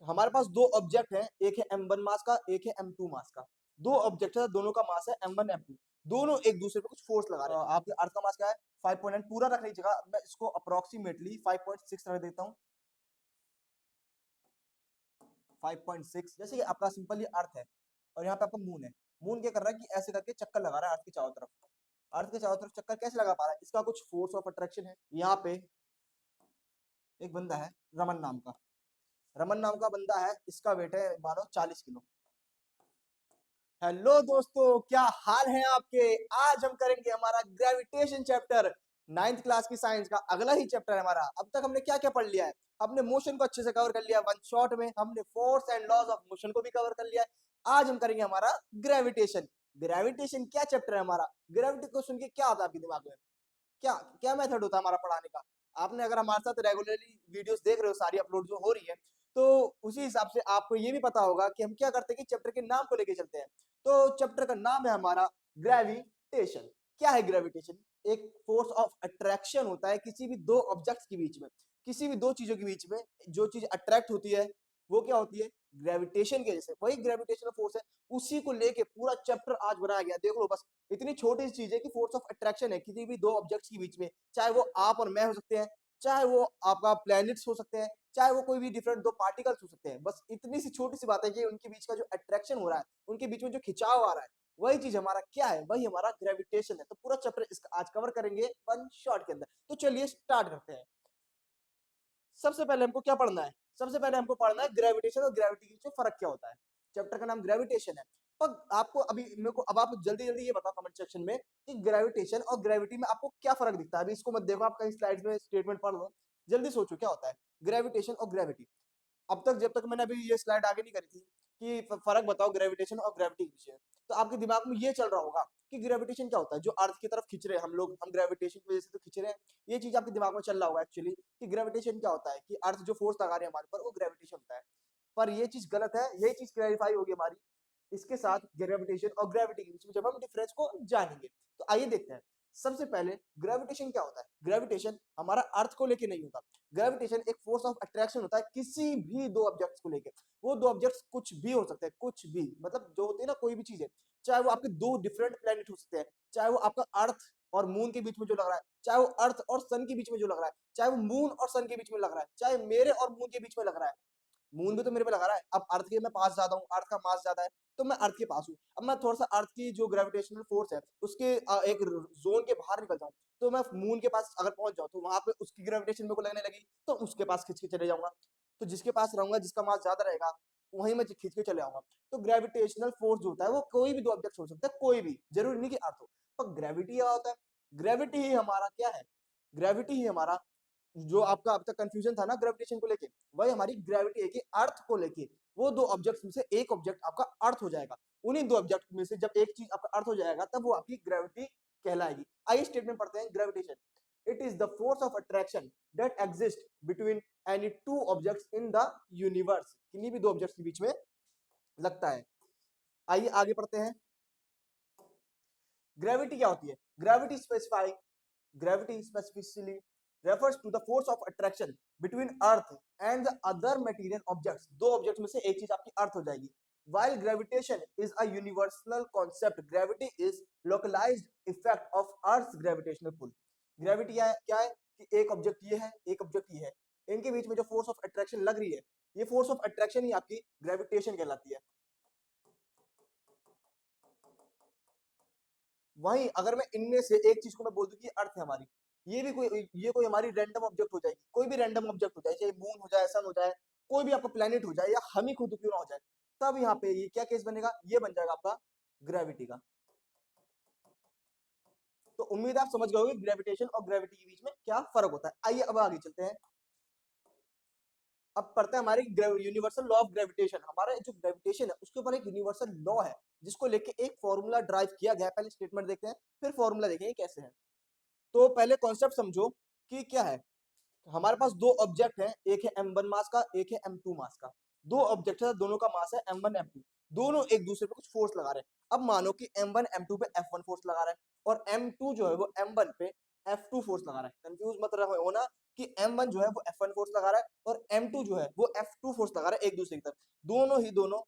हमारे पास दो ऑब्जेक्ट हैं, एक है m1 मास का, एक है m2 मास का। दो ऑब्जेक्ट है, दोनों का मास है m1 m2। दोनों एक दूसरे पे कुछ फोर्स लगा रहे हैं। आपके अर्थ का मास क्या है? 5.9 पूरा रखने की जगह मैं इसको अप्रोक्सीमेटली 5.6 रख देता हूँ। 5.6 जैसे कि आपका सिंपल ये अर्थ है और यहाँ पे आपका मून है। मून क्या कर रहा है कि ऐसे करके चक्कर लगा रहा है अर्थ के चारों तरफ। अर्थ के चारों तरफ चक्कर कैसे लगा पा रहा है? इसका कुछ फोर्स ऑफ अट्रैक्शन है। यहाँ पे एक बंदा है रमन नाम का। रमन नाम का बंदा है, इसका वेट है मानो 40 किलो। हेलो दोस्तों, क्या हाल है आपके? आज हम करेंगे हमारा ग्रेविटेशन चैप्टर, 9th क्लास की साइंस का अगला ही चैप्टर है हमारा। अब तक हमने क्या क्या पढ़ लिया है? हमने मोशन को अच्छे से कवर कर लिया वन शॉट में, हमने force and laws of motion को भी कवर कर लिया है। आज हम करेंगे हमारा ग्रेविटेशन। ग्रेविटेशन क्या चैप्टर है हमारा? ग्रेविटी को सुन के क्या आता है आपके दिमाग में? क्या क्या मेथड होता है हमारा पढ़ाने का? आपने अगर हमारे साथ रेगुलरली वीडियोस देख रहे हो, सारी अपलोड जो हो रही है, तो उसी हिसाब से आपको ये भी पता होगा कि हम क्या करते हैं कि चैप्टर के नाम को लेके चलते हैं। तो चैप्टर का नाम है हमारा ग्रेविटेशन। क्या है ग्रेविटेशन? एक फोर्स ऑफ अट्रैक्शन होता है किसी भी दो ऑब्जेक्ट्स के बीच में, किसी भी दो चीजों के बीच में। जो चीज अट्रैक्ट होती है वो क्या होती है? ग्रेविटेशन की वजह से। वही ग्रेविटेशनल फोर्स है, उसी को लेके पूरा चैप्टर आज बनाया गया। देख लो, बस इतनी छोटी सी चीज है कि फोर्स ऑफ अट्रैक्शन है किसी भी दो ऑब्जेक्ट्स के बीच में, चाहे वो आप और मैं हो सकते हैं, चाहे वो आपका प्लैनेट्स हो सकते हैं, चाहे वो कोई भी डिफरेंट दो पार्टिकल्स हो सकते हैं। बस इतनी सी छोटी सी बात है कि उनके बीच का जो अट्रैक्शन हो रहा है, उनके बीच में जो खिंचाव आ रहा है, वही चीज हमारा क्या है? वही हमारा ग्रेविटेशन है। तो पूरा चैप्टर इसका आज कवर करेंगे वन शॉट के अंदर। तो चलिए स्टार्ट करते हैं। सबसे पहले हमको क्या पढ़ना है? सबसे पहले हमको पढ़ना है ग्रेविटेशन और ग्रेविटी के बीच में फर्क क्या होता है। चैप्टर का नाम ग्रेविटेशन है। पर आपको अभी मेरे को अब आप जल्दी जल्दी ये बताओ कमेंट सेक्शन में कि ग्रेविटेशन और ग्रेविटी में आपको क्या फर्क दिखता है। अभी इसको मत देखो, आप कहीं स्लाइड्स में स्टेटमेंट पढ़ लो, जल्दी सोचो क्या होता है ग्रेविटेशन और ग्रेविटी। अब तक जब तक मैंने अभी ये स्लाइड आगे नहीं करी थी कि फर्क बताओ ग्रेविटेशन और ग्रेविटी के विषय, तो आपके दिमाग में ये चल रहा होगा कि ग्रेविटेशन क्या होता है, जो अर्थ की तरफ खींच रहे हैं हम लोग, हम ग्रेविटेशन की वजह से तो खींच रहे हैं। ये चीज आपके दिमाग में चल रहा होगा एक्चुअली कि ग्रेविटेशन क्या होता है, कि अर्थ जो फोर्स लगा रहे हैं हमारे पर वो ग्रेविटेशन होता है। पर ये चीज गलत है, यही चीज क्लैरिफाई होगी हमारी इसके साथ ग्रेविटेशन और ग्रेविटी के बीच में जब हम डिफरेंस को जानेंगे। तो आइए देखते हैं। सबसे पहले ग्रेविटेशन क्या होता है? ग्रेविटेशन हमारा अर्थ को लेके नहीं होता। ग्रेविटेशन एक फोर्स ऑफ अट्रैक्शन होता है किसी भी दो ऑब्जेक्ट्स को लेके। वो दो ऑब्जेक्ट्स कुछ भी हो सकते हैं, कुछ भी, मतलब जो होते हैं ना, कोई भी चीज है, चाहे वो आपके दो डिफरेंट प्लेनेट हो सकते हैं, चाहे वो आपका अर्थ और मून के बीच में जो लग रहा है, चाहे वो अर्थ और सन के बीच में जो लग रहा है, चाहे वो मून और सन के बीच में लग रहा है, चाहे मेरे और मून के बीच में लग रहा है। मून भी तो मेरे पे लगा रहा है। अब अर्थ के मैं पास ज्यादा हूँ, अर्थ का मास ज्यादा है, तो मैं अर्थ के पास हूँ। अब मैं थोड़ा सा अर्थ की जो ग्रेविटेशनल फोर्स है उसके एक जोन के बाहर निकल जाऊं, तो मैं मून के पास अगर पहुंच जाऊं तो वहां पे उसकी ग्रेविटेशन मेरे को लगने लगी, तो उसके पास खींच के चले जाऊंगा। तो जिसके पास रहूंगा, जिसका मास ज्यादा रहेगा, वहीं मैं खींच के चले आऊंगा। तो ग्रेविटेशनल फोर्स जो होता है वो कोई भी दो ऑब्जेक्ट हो सकता है, कोई भी, जरूरी नहीं कि अर्थ हो। पर ग्रेविटी क्या होता है? ग्रेविटी ही हमारा क्या है? ग्रेविटी ही हमारा, जो आपका अब तक कंफ्यूजन था ना ग्रेविटेशन को लेके, वही हमारी ग्रेविटी है कि अर्थ को लेके वो दो ऑब्जेक्ट्स में से एक ऑब्जेक्ट आपका अर्थ हो जाएगा। उन्हीं दो ऑब्जेक्ट में से जब एक चीज आपका अर्थ हो जाएगा तब वो आपकी ग्रेविटी कहलाएगी। आइए स्टेटमेंट पढ़ते हैं। Gravitation, it is the force of attraction that exist between any two objects in the universe. किन्हीं भी दो ऑब्जेक्ट्स के बीच में लगता है। आइए आगे पढ़ते हैं। ग्रेविटी क्या होती है? Gravity specifically refers to the force of attraction between earth and the other material objects। दो ऑब्जेक्ट में से एक चीज आपकी अर्थ हो जाएगी। while gravitation is a universal concept, gravity is localized effect of earth's gravitational pull। Gravity क्या है कि एक ऑब्जेक्ट ये है, एक ऑब्जेक्ट ये है, इनके बीच में जो फोर्स ऑफ अट्रैक्शन लग रही है, ये फोर्स ऑफ अट्रैक्शन ही आपकी ग्रेविटेशन कहलाती है। वहीं अगर मैं इनमें से एक चीज को मैं बोल दूं कि अर्थ है हमारी, ये कोई हमारी रैंडम ऑब्जेक्ट हो जाएगी, कोई भी रैंडम ऑब्जेक्ट हो जाए, चाहे मून हो जाए, सन हो जाए, कोई भी आपका प्लेनेट हो जाए, या हम ही खुद क्यों ना हो जाए, तब यहाँ पे ये क्या केस बनेगा? ये बन जाएगा आपका ग्रेविटी का। तो उम्मीद है आप समझ गए होंगे ग्रेविटेशन और ग्रेविटी के बीच में क्या फर्क होता है। आइए अब आगे चलते हैं। अब पढ़ते हैं हमारे यूनिवर्सल लॉ ऑफ ग्रेविटेशन। हमारा जो ग्रेविटेशन है उसके ऊपर एक यूनिवर्सल लॉ है जिसको लेके एक फॉर्मूला ड्राइव किया गया है। पहले स्टेटमेंट देखते हैं, फिर फॉर्मूला देखेंगे कैसे है। तो पहले कॉन्सेप्ट समझो कि क्या है। हमारे पास दो ऑब्जेक्ट हैं, एक है m1 मास का, एक है m2 मास का। दो ऑब्जेक्ट है, दोनों का मास है m1 m2। दोनों एक दूसरे पे कुछ फोर्स लगा रहे हैं। अब मानो कि m1 m2 पे F1 फोर्स लगा रहा है और m2 जो है वो m1 पे F2 फोर्स लगा रहा है। कंफ्यूज मत रहो होना कि M1 जो है वो F1 फोर्स लगा रहा है और M2 जो है वो F2 फोर्स लगा रहा है एक दूसरे की तरफ। दोनों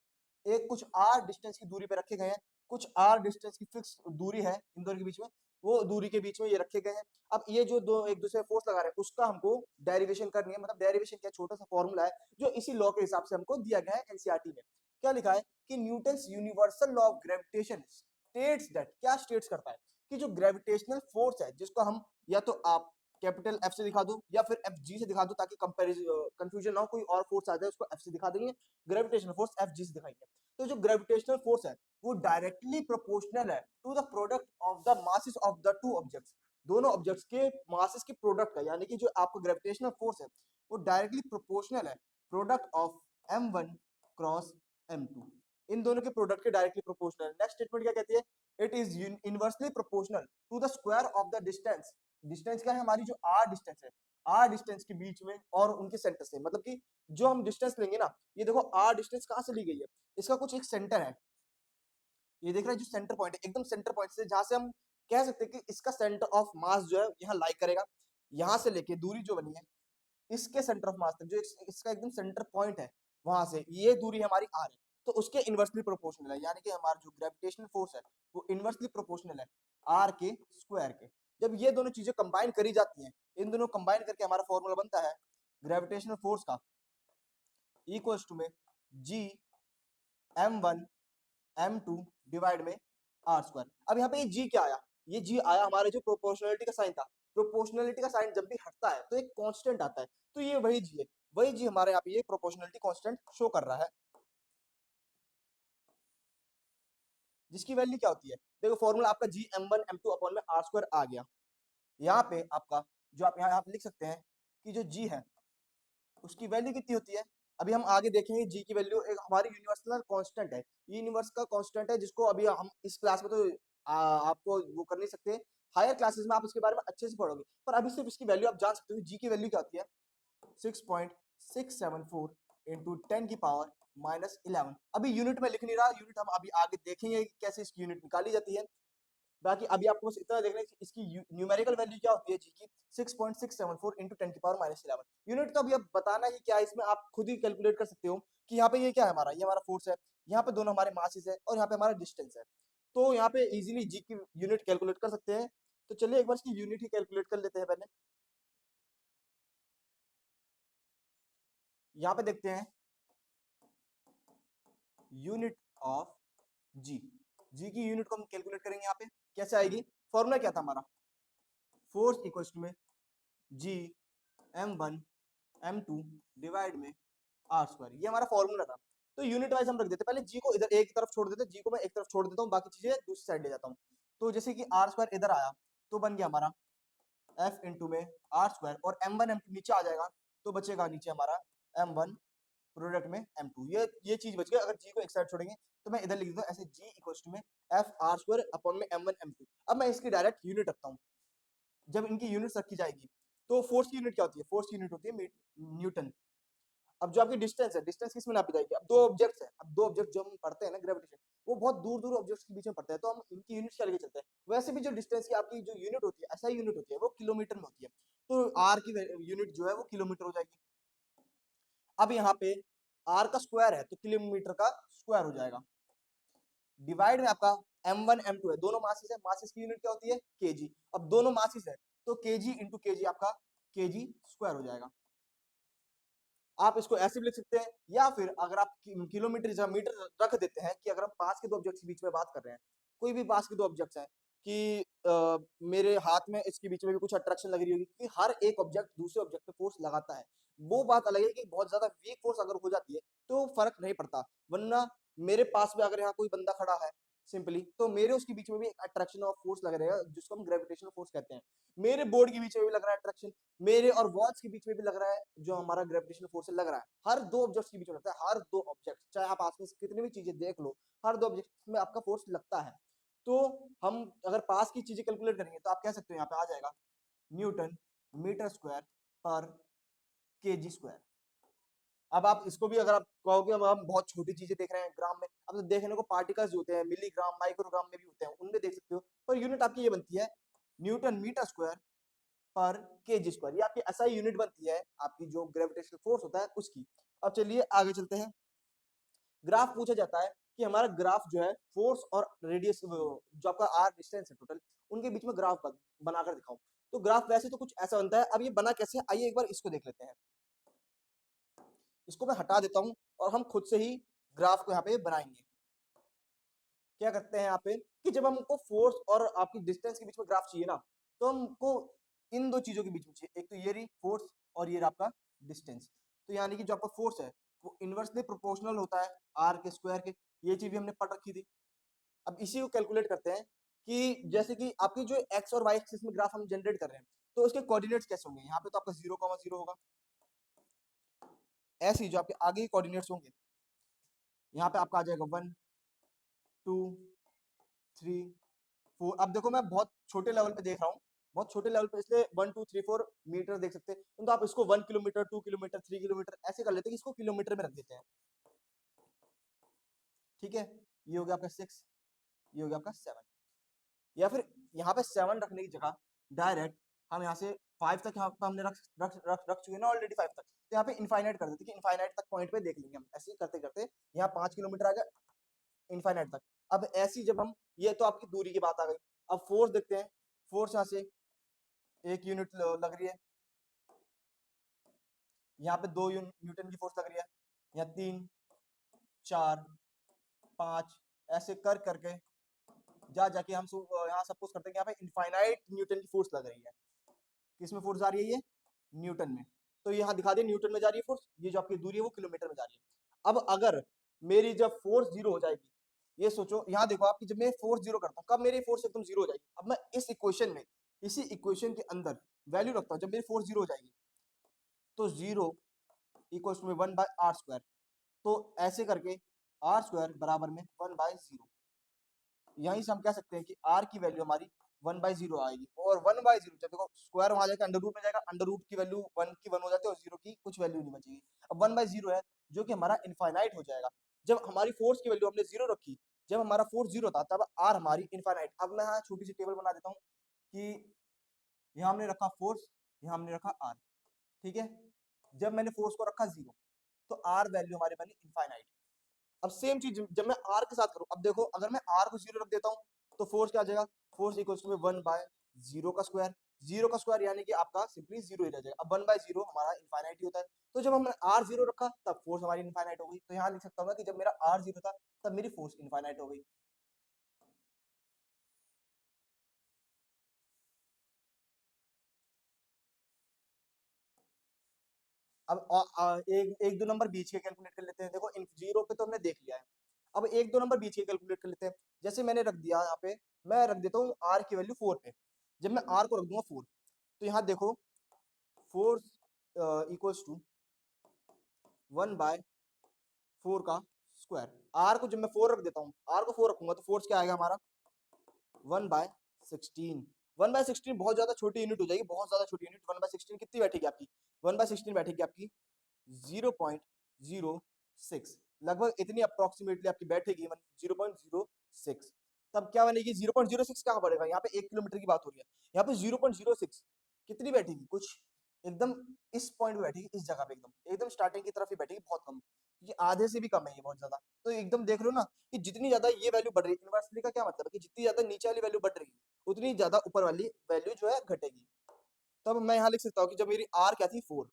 एक कुछ r डिस्टेंस की दूरी पे रखे गए हैं, कुछ r डिस्टेंस की फिक्स दूरी है इन दोनों के बीच में, वो दूरी के बीच में ये रखे गए हैं। अब ये जो दो एक दूसरे फोर्स लगा रहे हैं उसका हमको डेरिवेशन करनी है, मतलब डेरिवेशन क्या, छोटा सा फॉर्मूला है जो इसी लॉ के हिसाब से हमको दिया गया है एनसीईआरटी में। क्या लिखा है कि Newton's universal law of gravitation states that, क्या स्टेट्स करता है कि जो ग्रेविटेशनल फोर्स है जिसको हम या तो आप कैपिटल एफ से दिखा दो या फिर एफ जी से दिखा दो ताकि कंफ्यूजन ना हो, कोई और फोर्स आ जाए उसको एफ से दिखा देंगे, ग्रेविटेशनल फोर्स एफ जी से दिखाएंगे। तो जो ग्रेविटेशनल फोर्स है वो डायरेक्टली प्रोपोर्शनल है to the product of the masses of the two objects, दोनों ऑब्जेक्ट्स के मासेस के प्रोडक्ट का, यानी कि जो आपका ग्रेविटेशनल फोर्स है वो डायरेक्टली प्रोपोर्शनल है product of m1 cross m2, इन दोनों के प्रोडक्ट के डायरेक्टली प्रोपोर्शनल। नेक्स्ट स्टेटमेंट क्या कहती है, it is inversely proportional to the square of the distance, distance क्या है हमारी जो r डिस्टेंस है, r डिस्टेंस के बीच में और उनके सेंटर से, मतलब कि जो हम डिस्टेंस लेंगे ना, ये देखो r डिस्टेंस कहां से ली गई है, इसका कुछ एक सेंटर है, ये देख रहे हैं जो सेंटर पॉइंट है एकदम सेंटर पॉइंट से, जहां से हम कह सकते हैं कि इसका सेंटर ऑफ मास जो है यहाँ लाई करेगा, यहां से लेके दूरी जो बनी है इसके सेंटर ऑफ मास तक जो इसका एकदम सेंटर पॉइंट है वहां से ये दूरी हमारी r है, तो उसके इनवर्सली प्रोपोर्शनल है, यानी कि हमारा जो ग्रेविटेशनल फोर्स है वो इनवर्सली प्रोपोर्शनल है r के स्क्वायर के। जब ये दोनों चीजें कंबाइन करी जाती हैं, इन दोनों कंबाइन करके हमारा फॉर्मूला बनता है ग्रेविटेशनल फोर्स का इक्वल्स टू में g m1 m2 डिवाइड में r स्क्वायर। अब यहाँ पे ये g क्या आया, ये g आया हमारे जो प्रोपोर्शनलिटी का साइन था, प्रोपोर्शनलिटी का साइन जब भी हटता है तो एक कांस्टेंट आता है, तो ये वही g है, वही g हमारे यहाँ पे ये प्रोपोर्शनलिटी कांस्टेंट शो कर रहा है, जिसकी वैल्यू क्या होती है, देखो फॉर्मूला आपका g m1 m2 अपॉन में r स्क्वायर आ गया। यहाँ पे आपका जो आप यहाँ आप लिख सकते हैं कि जो g है उसकी वैल्यू कितनी होती है, अभी हम आगे देखेंगे g की वैल्यू एक हमारी यूनिवर्सल कांस्टेंट है, ये यूनिवर्सल कांस्टेंट है जिसको अभी हम इस क्लास में तो आपको वो कर नहीं सकते, हायर क्लासेस में आप इसके बारे में अच्छे से पढ़ोगे, पर अभी सिर्फ इसकी वैल्यू आप जान सकते हो g की वैल्यू क्या होती है 6.674 इंटू 10 की पावर -11। अभी यूनिट में लिख नहीं रहा, यूनिट हम अभी आगे देखेंगे कि कैसे इसकी यूनिट निकाली जाती है, बाकी अभी आपको बस इतना देखना है कि इसकी न्यूमेरिकल वैल्यू क्या होती है जी की 6.674 इंटू 10 की पावर -11। यूनिट तो अभी अब बताना ही क्या है, इसमें आप खुद ही कैलकुलेट कर सकते हो कि यहाँ पे ये क्या है हमारा, ये हमारा फोर्स है, यहाँ पे दोनों हमारे मासेस है और यहाँ पे हमारा डिस्टेंस है, तो यहाँ पे इजीली जी की यूनिट कैलकुलेट कर सकते हैं। तो चलिए एक बार इसकी यूनिट ही कैलकुलेट कर लेते हैं पहले। यहाँ पे देखते हैं यूनिट ऑफ जी, जी की यूनिट को हम कैलकुलेट करेंगे, यहाँ पे कैसे आएगी, फॉर्मूला क्या था हमारा, फोर्स इक्वल्स टू में जी m1 m2 डिवाइड में r स्क्वायर, ये हमारा फॉर्मूला था। तो यूनिट वाइज हम रख देते, पहले जी को इधर एक तरफ छोड़ देते, जी को मैं एक तरफ छोड़ देता हूँ, बाकी चीजें दूसरी साइड ले जाता हूँ। तो जैसे कि r स्क्वायर इधर आया तो बन गया हमारा f इंटू में r स्क्वायर, और m1 m2 नीचे आ जाएगा तो बचेगा नीचे हमारा m1 प्रोडक्ट में m2, ये चीज बच गई। अगर g को एक साइड छोड़ेंगे तो मैं इधर लिख देता हूँ ऐसे g इक्वल्स टू में f r स्क्वायर अपॉन में m1 m2। अब मैं इसकी डायरेक्ट यूनिट रखता हूँ, जब इनकी यूनिट्स रखी जाएगी तो फोर्स की यूनिट क्या होती है, फोर्स की यूनिट होती है न्यूटन। अब जो आपकी डिस्टेंस है, डिस्टेंस किस में नापी जाएगी, अब दो ऑब्जेक्ट्स है, अब दो ऑब्जेक्ट जो हम पढ़ते हैं ना ग्रेविटेशन, वो बहुत दूर दूर ऑब्जेक्ट्स के बीच में पड़ते हैं, तो हम इनकी यूनिट क्या लेके चलते हैं, वैसे भी जो डिस्टेंस की आपकी जो यूनिट होती है, ऐसा यूनिट होती है वो किलोमीटर में होती है, तो आर की यूनिट जो है वो किलोमीटर हो जाएगी। अब यहाँ पे आर का स्क्वायर है तो किलोमीटर का स्क्वायर हो जाएगा, डिवाइड में आपका m1 m2 है, दोनों मासेस है, मासेस की यूनिट क्या होती है केजी, अब दोनों मासेस है तो केजी इंटू केजी आपका केजी स्क्वायर हो जाएगा। आप इसको ऐसे भी लिख सकते हैं, या फिर अगर आप किलोमीटर या मीटर रख देते हैं कि अगर हम पास के दो ऑब्जेक्ट्स के बीच में बात कर रहे हैं, कोई भी पास के दो ऑब्जेक्ट्स हैं कि मेरे हाथ में इसके बीच में भी कुछ अट्रैक्शन लग रही होगी कि हर एक ऑब्जेक्ट दूसरे ऑब्जेक्ट पे फोर्स लगाता है, वो बात अलग है कि बहुत ज्यादा वीक फोर्स अगर हो जाती है तो फर्क नहीं पड़ता, वरना मेरे पास में अगर यहाँ कोई बंदा खड़ा है सिंपली, तो मेरे उसके बीच में भी एक अट्रैक्शन ऑफ फोर्स लग रहेगा जिसको हम ग्रेविटेशनल फोर्स कहते हैं, मेरे बोर्ड के बीच में भी लग रहा है अट्रैक्शन, मेरे और वॉल्स के बीच में भी लग रहा है, जो हमारा ग्रेविटेशनल फोर्स लग रहा है, हर दो ऑब्जेक्ट्स के बीच में लगता है, हर दो ऑब्जेक्ट चाहे आप आसपास कितनी भी चीजें देख लो, हर दो ऑब्जेक्ट में आपका फोर्स लगता है। तो हम अगर पास की चीजें कैलकुलेट करेंगे तो आप कह सकते हो यहाँ पे आ जाएगा न्यूटन मीटर स्क्वायर पर केजी स्क्वायर। अब आप इसको भी अगर आप कहोगे अब हम बहुत छोटी चीजें देख रहे हैं ग्राम में, अब तो देखने को पार्टिकल्स होते हैं मिलीग्राम माइक्रोग्राम में भी होते हैं, उनमें देख सकते हो, पर यूनिट आपकी ये बनती है न्यूटन मीटर स्क्वायर पर केजी स्क्वायर। ये आपकी ऐसा यूनिट बनती है आपकी जो ग्रेविटेशनल फोर्स होता है उसकी। अब चलिए आगे चलते हैं। ग्राफ पूछा जाता है कि हमारा ग्राफ जो है फोर्स और रेडियस जो आपका आर डिस्टेंस है टोटल, उनके बीच में ग्राफ बनाकर दिखाओ। तो ग्राफ वैसे तो कुछ ऐसा बनता है। अब ये बना कैसे, आइए एक बार इसको देख लेते हैं। इसको मैं हटा देता हूं और हम खुद से ही ग्राफ को यहाँ पे बनाएंगे। क्या करते हैं यहाँ पे कि जब हमको फोर्स और आपकी डिस्टेंस के बीच में ग्राफ चाहिए ना, तो हमको इन दो चीजों के बीच में चाहिए, एक तो ये रही फोर्स और ये आपका डिस्टेंस। तो यानी कि जो आपका फोर्स है वो इनवर्सली प्रोपोर्शनल होता है आर के स्क्वायर के। ये चीज भी हमने पढ़ रखी थी। अब इसी को कैलकुलेट करते हैं कि जैसे कि आपकी जो एक्स और वाई एक्सिस में ग्राफ हम जनरेट कर रहे हैं, तो उसके कोऑर्डिनेट्स कैसे होंगे। यहाँ पे तो आपका 0,0 होगा। ऐसे ही जो आपके आगे के कोऑर्डिनेट्स होंगे, यहाँ पे आपका आ जाएगा 1 2 3 4। अब देखो मैं बहुत छोटे लेवल पे देख रहा हूँ, बहुत छोटे लेवल पे, इसलिए 1 2 3 4 मीटर देख सकते हैं। तो आप इसको 1 किलोमीटर 2 किलोमीटर 3 किलोमीटर ऐसे कर लेते हैं कि इसको किलोमीटर में रख देते हैं। ठीक है, ये हो गया आपका 6, ये हो गया आपका 7। या फिर यहाँ पे 7 रखने की जगह डायरेक्ट हम यहाँ से 5 तक यहाँ पे हमने रख चुके हैं ना ऑलरेडी 5 तक। तो यहाँ पे इनफाइनाइट कर देते कि इनफाइनाइट तक पॉइंट पे देख लेंगे हम। ऐसे ही करते करते यहाँ 5 किलोमीटर आ गया इनफाइनाइट तक। अब ऐसी जब हम, ये तो आपकी दूरी की बात आ गई। अब फोर्स देखते हैं। फोर्स यहाँ से 1 यूनिट लग रही है, यहाँ पे 2 न्यूटन की फोर्स लग रही है, यहाँ 3 4 5 ऐसे कर करके जा जाके हम यहाँ सपोज करते हैं कि यहाँ पे इनफाइनाइट न्यूटन की फोर्स लग रही है। किसमें फोर्स आ रही है, ये न्यूटन में। तो यहाँ दिखा दे न्यूटन में जा रही है फोर्स, ये जो आपकी दूरी है वो किलोमीटर में जा रही है। अब अगर मेरी जब फोर्स 0 हो जाएगी, ये सोचो यहाँ देखो आपकी, जब मैं फोर्स 0 करता हूँ, कब मेरी फोर्स एकदम 0 हो जाएगी। अब मैं इस इक्वेशन में, इसी इक्वेशन के अंदर वैल्यू रखता हूँ, जब मेरी फोर्स 0 हो जाएगी तो 0 इक्वल्स टू 1/r²। तो ऐसे करके r² बराबर में 1/0। यहीं से हम कह सकते हैं कि r की वैल्यू हमारी 1/0 आएगी। और 1/0 जब देखो स्क्वायर वहां जाकर अंडर रूट में जाएगा, अंडर रूट की वैल्यू 1 की 1 हो जाती है और 0 की कुछ वैल्यू नहीं बचेगी। अब 1/0 है जो कि हमारा इनफाइनाइट हो जाएगा। जब हमारी फोर्स की वैल्यू हमने 0 रखी, जब हमारा फोर्स 0 था, तब r हमारी इनफाइनाइट। अब मैं यहाँ छोटी सी टेबल बना देता हूँ कि यहाँ हमने रखा फोर्स, यहाँ हमने रखा r। ठीक है, जब मैंने फोर्स को रखा 0, तो r वैल्यू हमारी बनी इनफाइनाइट। अब सेम चीज जब मैं r के साथ करूं, अब देखो अगर मैं r को 0 रख देता हूं, तो फोर्स क्या आ जाएगा, फोर्स इक्वल्स टू 1/0 का स्क्वायर। 0 का स्क्वायर यानी कि आपका सिंपली 0 ही रह जाएगा। अब 1/0 हमारा इनफाइनाइट ही होता है। तो जब हमने r 0 रखा, तब फोर्स हमारी इनफाइनाइट हो गई। तो यहाँ लिख सकता हूँ कि जब मेरा r 0 था, तब मेरी फोर्स इनफाइनाइट हो गई। अब एक एक दो नंबर बीच के कैलकुलेट कर लेते हैं। देखो इन 0 पे तो हमने देख लिया है। अब एक दो नंबर बीच के कैलकुलेट कर लेते हैं। जैसे मैंने रख दिया यहाँ पे, मैं रख देता हूँ r की वैल्यू 4 पे। जब मैं r को रख दूंगा 4, तो यहाँ देखो फोर्स इक्वल्स टू 1/4 का स्क्वायर। r को जब मैं 4 रख देता हूँ, r को 4 रखूंगा, तो फोर्स क्या आएगा हमारा 1/16। 1/16 बहुत ज्यादा छोटी यूनिट हो जाएगी, बहुत ज्यादा छोटी यूनिट। 1/16 कितनी बैठेगी आपकी, 1/16 बैठेगी आपकी 0.06, लगभग इतनी अप्रोक्सीमेटली आपकी बैठेगी 0.06। तब क्या बनेगी, 0.06 कहाँ पड़ेगा, यहाँ पे 1 किलोमीटर की बात हो रही है। यहाँ पे 0.06 कितनी बैठेगी, कुछ एकदम इस पॉइंट पे बैठेगी, इस जगह पे एकदम एकदम स्टार्टिंग की तरफ ही बैठेगी, बहुत कम, क्योंकि आधे से भी कम है ये, बहुत ज्यादा। तो एकदम देख लो ना कि जितनी ज्यादा ये वैल्यू बढ़ रही है, इनवर्सली का क्या मतलब है कि जितनी ज्यादा नीचे वाली वैल्यू बढ़ रही है, उतनी ज्यादा ऊपर वाली वैल्यू जो है घटेगी। तब मैं यहाँ लिख सकता हूँ कि जब मेरी आर क्या थी 4,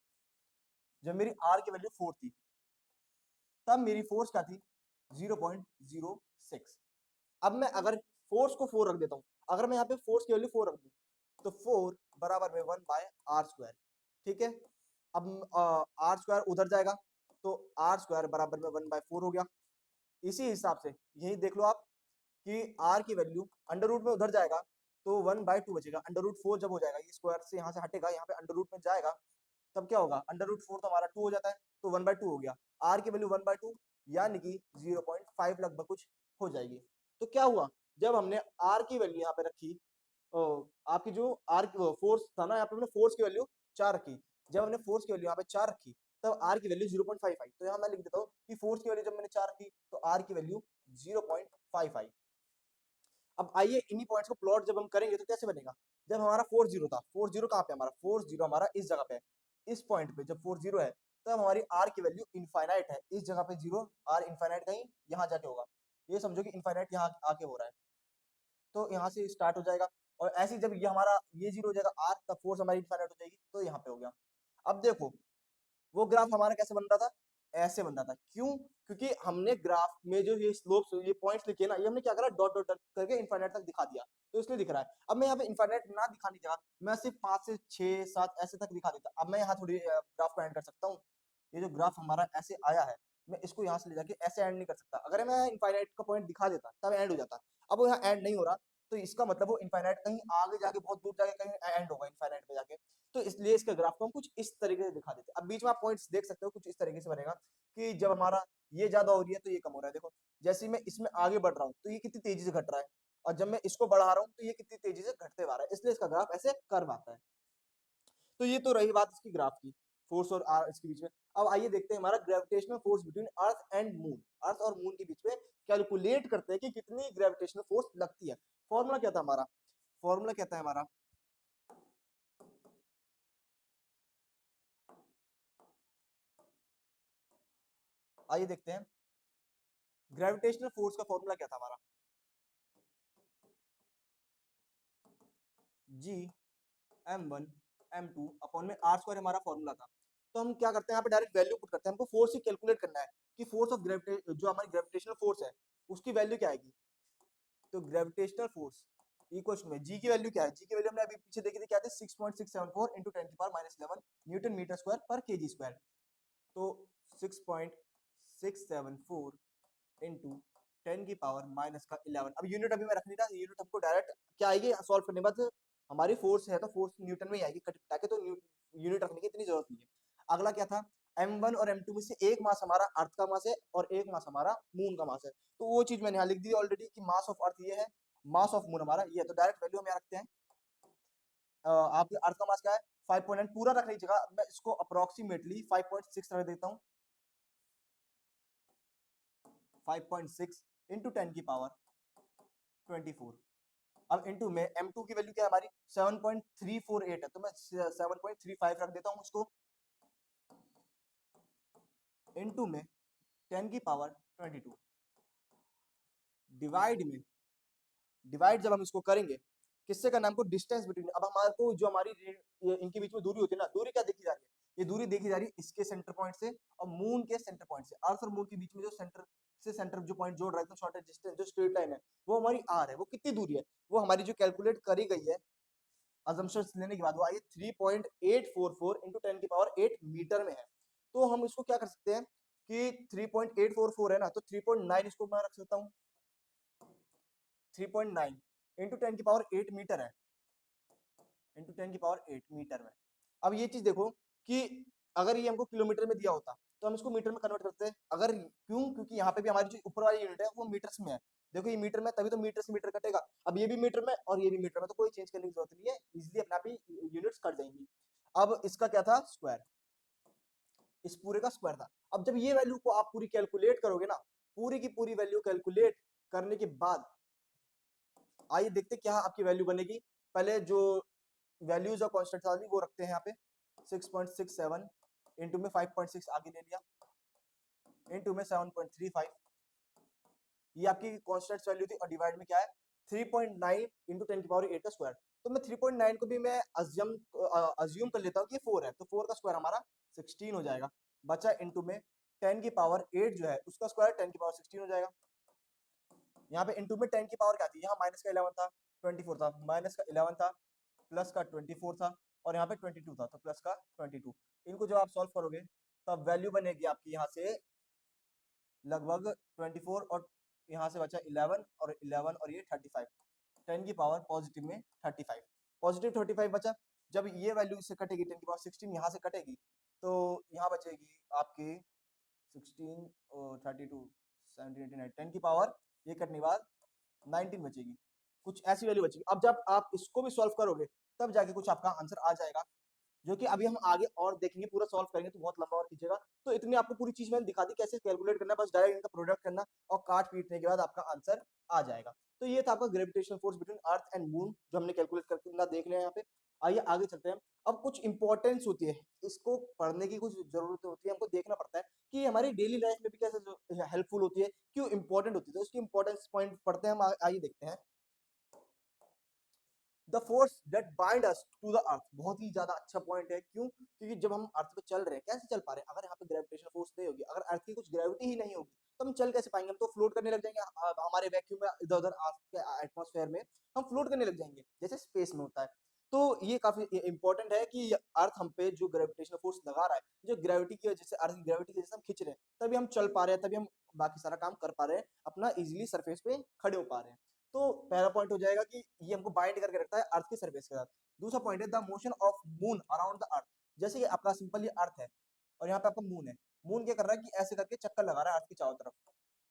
जब मेरी आर की वैल्यू 4 थी, तब मेरी फोर्स क्या थी 0.06। अब मैं अगर फोर्स को 4 रख देता हूं, अगर मैं यहाँ पे फोर्स की वैल्यू 4 रख दूं, तो 4 बराबर में 1/r²। ठीक है, अब r² उधर जाएगा, तो r² बराबर में 1/4 हो गया। इसी हिसाब से यही देख लो आप कि r की वैल्यू अंडर रूट में उधर जाएगा, तो 1/2 बचेगा। अंडर रूट 4 जब हो जाएगा, ये स्क्वायर से यहाँ से हटेगा, यहाँ पे अंडर रूट में जाएगा, तब क्या होगा, अंडर रूट 4 तो हमारा 2 हो जाता है, तो 1/2 हो गया। r की वैल्यू 1/2 यानी कि 0.5 लगभग कुछ हो जाएगी। तो क्या हुआ, जब हमने r की वैल्यू यहाँ पे रखी, आपकी जो r फोर्स था ना, यहाँ पे हमने फोर्स की वैल्यू 4 रखी। जब हमने फोर्स की वैल्यू यहाँ पे 4 रखी, तब r की वैल्यू 0.5 आई। तो यहाँ मैं लिख देता हूँ कि फोर्स की वैल्यू जब मैंने 4 रखी, तो r की वैल्यू 0.5 आई। अब आइए इन्हीं पॉइंट्स को प्लॉट जब हम करेंगे तो कैसे बनेगा, जब हमारा 4 0 था, 4 0 कहाँ पे हमारा 4 0 हमारा इस जगह पे है, इस पॉइंट पे जब 4 0 है तब हमारी आर की वैल्यू इनफाइनाइट है, इस जगह पे 0, आर इनफाइनाइट कहीं यहाँ जाके होगा, ये समझो कि इनफाइनाइट यहाँ आके हो रहा है, तो यहाँ से स्टार्ट हो जाएगा, और ऐसे ही जब ये हमारा ये 0 हो जाएगा आर, तब फोर्स हमारी इनफाइनाइट हो जाएगी, तो यहाँ पे हो गया। अब देखो वो ग्राफ हमारा कैसे बन रहा था, ऐसे बन रहा था, क्यों, क्योंकि हमने ग्राफ में जो ये स्लोप्स ये पॉइंट्स लिखे ना, ये हमने क्या करा, डॉट डॉट डॉट करके इनफाइनाइट तक दिखा दिया, तो इसलिए दिख रहा है। अब मैं यहाँ पे इनफाइनाइट ना दिखाने की जगह मैं सिर्फ 5 से 6 7 ऐसे तक दिखा देता, अब मैं यहाँ थोड़ी ग्राफ को एंड कर सकता हूँ, ये जो ग्राफ हमारा ऐसे आया है, मैं इसको यहाँ से ले जाके ऐसे एंड नहीं कर सकता, अगर मैं इनफाइनाइट का पॉइंट दिखा देता तब एंड हो जाता, अब वो यहाँ एंड नहीं हो रहा, तो इसका मतलब वो इनफाइनाइट कहीं आगे जाके बहुत दूर जाके कहीं एंड होगा इनफाइनाइट पे जाके, तो इसलिए इसके ग्राफ को हम कुछ इस तरीके से दिखा देते हैं। अब बीच में आप पॉइंट्स देख सकते हो, कुछ इस तरीके से बनेगा कि जब हमारा ये ज्यादा हो रही है तो ये कम हो रहा है, देखो जैसे ही मैं इसमें आगे बढ़ रहा हूँ तो ये कितनी तेजी से घट रहा है, और जब मैं इसको बढ़ा रहा हूँ तो ये कितनी तेजी से घटते जा रहा है, इसलिए इसका ग्राफ ऐसे कर्व आता है। तो ये तो रही बात इसकी ग्राफ की, फोर्स और आर इसके बीच में। अब आइए देखते हैं हमारा gravitational force between earth and moon, earth और मून के बीच में कैलकुलेट करते हैं कि कितनी ग्रेविटेशनल फोर्स लगती है। फॉर्मूला क्या था हमारा, फॉर्मूला क्या था हमारा, आइए देखते हैं ग्रेविटेशनल फोर्स का फॉर्मूला क्या था हमारा, जी m1 m2 अपॉन में आर स्क्वायर हमारा फॉर्मूला था। तो हम क्या करते हैं, यहाँ पे डायरेक्ट वैल्यू पुट करते हैं, हमको फोर्स ही कैलकुलेट करना है कि फोर्स ऑफ ग्रेविटे जो हमारी ग्रेविटेशनल फोर्स है उसकी वैल्यू क्या आएगी, तो ग्रेविटेशनल फोर्स इक्वल में जी की वैल्यू क्या है, जी की वैल्यू हमने अभी पीछे देखी थी क्या थी, 6.674 इंटू 10⁻11 न्यूटन मीटर स्क्वायर पर केजी स्क्वायर, तो 6.674 इंटू 10⁻11। अब यूनिट अभी मैं रख नहीं था, यूनिट हमको डायरेक्ट क्या आएगी सॉल्व करने के बाद, हमारी फोर्स है तो फोर्स न्यूटन में ही आएगी कट के, तो यूनिट रखने की इतनी जरूरत नहीं है। अगला क्या था, m1 और m2 में से एक मास हमारा अर्थ का मास है और एक मास हमारा मून का मास है, तो वो चीज मैंने यहाँ लिख दी ऑलरेडी कि मास ऑफ अर्थ ये है, मास ऑफ मून हमारा ये है, तो डायरेक्ट वैल्यू हम यहाँ रखते हैं। आपके अर्थ का मास क्या है 5.9, पूरा रखने की जगह मैं इसको अप्रोक्सीमेटली 5.6 रख देता हूँ, 5.6 इंटू 10⁻24। अब इंटू में m2 की वैल्यू क्या है हमारी 7.348 है, तो मैं 7.35 रख देता हूँ उसको, इंटू में 10⁻22, डिवाइड में, डिवाइड जब हम इसको करेंगे किससे करना है हमको, डिस्टेंस बिटवीन, अब हमारे को जो हमारी इनके बीच में दूरी होती है ना, दूरी क्या देखी जा रही है, ये दूरी देखी जा रही है इसके सेंटर पॉइंट से और मून के सेंटर पॉइंट से, अर्थ और मून के बीच में जो सेंटर से सेंटर जो पॉइंट जोड़ रहा है, तो शॉर्टेस्ट डिस्टेंस जो स्ट्रेट लाइन है वो हमारी आर है, वो कितनी दूरी है, वो हमारी जो कैलकुलेट करी गई है अजम्पशंस लेने के बाद वो आई 3.844 इंटू 10⁸ मीटर में है। तो हम इसको क्या कर सकते हैं कि 3.844 है ना, तो 3.9 इसको मैं रख सकता हूँ, 3.9 इंटू 10⁸ मीटर है, इंटू 10⁸ मीटर में। अब ये चीज देखो कि अगर ये हमको किलोमीटर में दिया होता तो हम इसको मीटर में कन्वर्ट करते हैं, अगर क्यों, क्योंकि यहाँ पे भी हमारी जो ऊपर वाली यूनिट है वो मीटर्स में है, देखो ये मीटर में तभी तो मीटर से मीटर कटेगा, अब ये भी मीटर में और ये भी मीटर में, तो कोई चेंज करने की जरूरत नहीं है, इजिली अपने आप ही यूनिट्स कट जाएंगी। अब इसका क्या था स्क्वायर, इस पूरे का स्क्वायर था। अब जब ये वैल्यू को आप पूरी कैलकुलेट करोगे ना, पूरी की पूरी वैल्यू कैलकुलेट करने के बाद आइए देखते क्या आपकी वैल्यू बनेगी। पहले जो वैल्यूज और कॉन्स्टेंट वाली वो रखते हैं यहाँ पे, 6.67 इंटू में 5.6 आगे ले लिया, इंटू में 7.35, ये आपकी कॉन्स्टेंट वैल्यू थी, और डिवाइड में क्या है 3.9 इंटू 10⁸8 का स्क्वायर, तो मैं 3.9 को भी मैं अज्यूम कर लेता हूँ कि 4 है, तो 4 का स्क्वायर हमारा 16 हो जाएगा, बचा इंटू में 10⁸8 जो है उसका स्क्वायर 10⁸16 हो जाएगा। यहाँ पे इंटू में 10 की पावर क्या थी, यहाँ माइनस का 11 था, 24 था, माइनस का 11 था, प्लस का 24 था, और यहाँ पे 22 था, तो प्लस का 22। इनको जब आप सॉल्व करोगे तब वैल्यू बनेगी आपकी यहाँ से लगभग 24, और यहाँ से बचा 11 और 11 और ये 35, 10 की पावर पॉजिटिव में 35, पॉजिटिव 35 बचा। जब ये वैल्यू इससे कटेगी 10 की पावर 16 यहाँ से कटेगी, तो यहाँ बचेगी आपकी 16 और 32 17 18 10 की पावर ये कटने के बाद 19 बचेगी, कुछ ऐसी वैल्यू बचेगी। अब जब आप इसको भी सॉल्व करोगे तब जाके कुछ आपका आंसर आ जाएगा, जो कि अभी हम आगे और देखेंगे, पूरा सॉल्व करेंगे तो बहुत लंबा और खींचेगा, तो इतनी आपको पूरी चीज मैंने दिखा दी कैसे कैलकुलेट करना है, बस डायरेक्ट इनका प्रोडक्ट करना और काट पीटने के बाद आपका आंसर आ जाएगा। तो ये था आपका gravitational force between earth and moon, जो हमने कैलकुलेट करके ना देख लिया यहाँ पे। आइए आगे चलते हैं। अब कुछ इंपॉर्टेंस होती है, इसको पढ़ने की कुछ जरूरत होती है, हमको देखना पड़ता है कि हमारी डेली लाइफ में भी कैसे हेल्पफुल होती है, क्यों इंपॉर्टेंट होती है। तो उसकी इंपॉर्टेंस पॉइंट पढ़ते हैं हम, आइए देखते हैं। The force that bind us to the earth, बहुत ही ज्यादा अच्छा पॉइंट है। क्यों? क्योंकि जब हम अर्थ पे चल रहे हैं, कैसे चल पा रहे हैं? अगर यहाँ पे ग्रेविटेशनल फोर्स नहीं होगी, अगर अर्थ की कुछ ग्रेविटी ही नहीं होगी, तो हम चल कैसे पाएंगे? हम तो फ्लोट करने लग जाएंगे हमारे वैक्यूम में, इधर उधर एटमॉस्फेयर में हम फ्लोट करने लग जाएंगे, जैसे स्पेस में होता है। तो ये काफी इंपॉर्टेंट है कि अर्थ हम पे जो ग्रेविटेशनल फोर्स लगा रहा है, जो ग्रेविटी की वजह से, अर्थ की ग्रेविटी की वजह से हम खींच रहे हैं, तभी हम चल पा रहे हैं, तभी हम बाकी सारा काम कर पा रहे हैं, अपना इजिली सरफेस पे खड़े हो पा रहे हैं। तो पहला पॉइंट हो जाएगा कि ये हमको बाइंड करके रखता है अर्थ की सरफेस के साथ। दूसरा पॉइंट है the motion of moon around the earth. जैसे कि आपका सिंपल ये अर्थ है और यहाँ पे आपका मून है। मून क्या कर रहा है कि ऐसे करके चक्कर लगा रहा है अर्थ के चारों तरफ।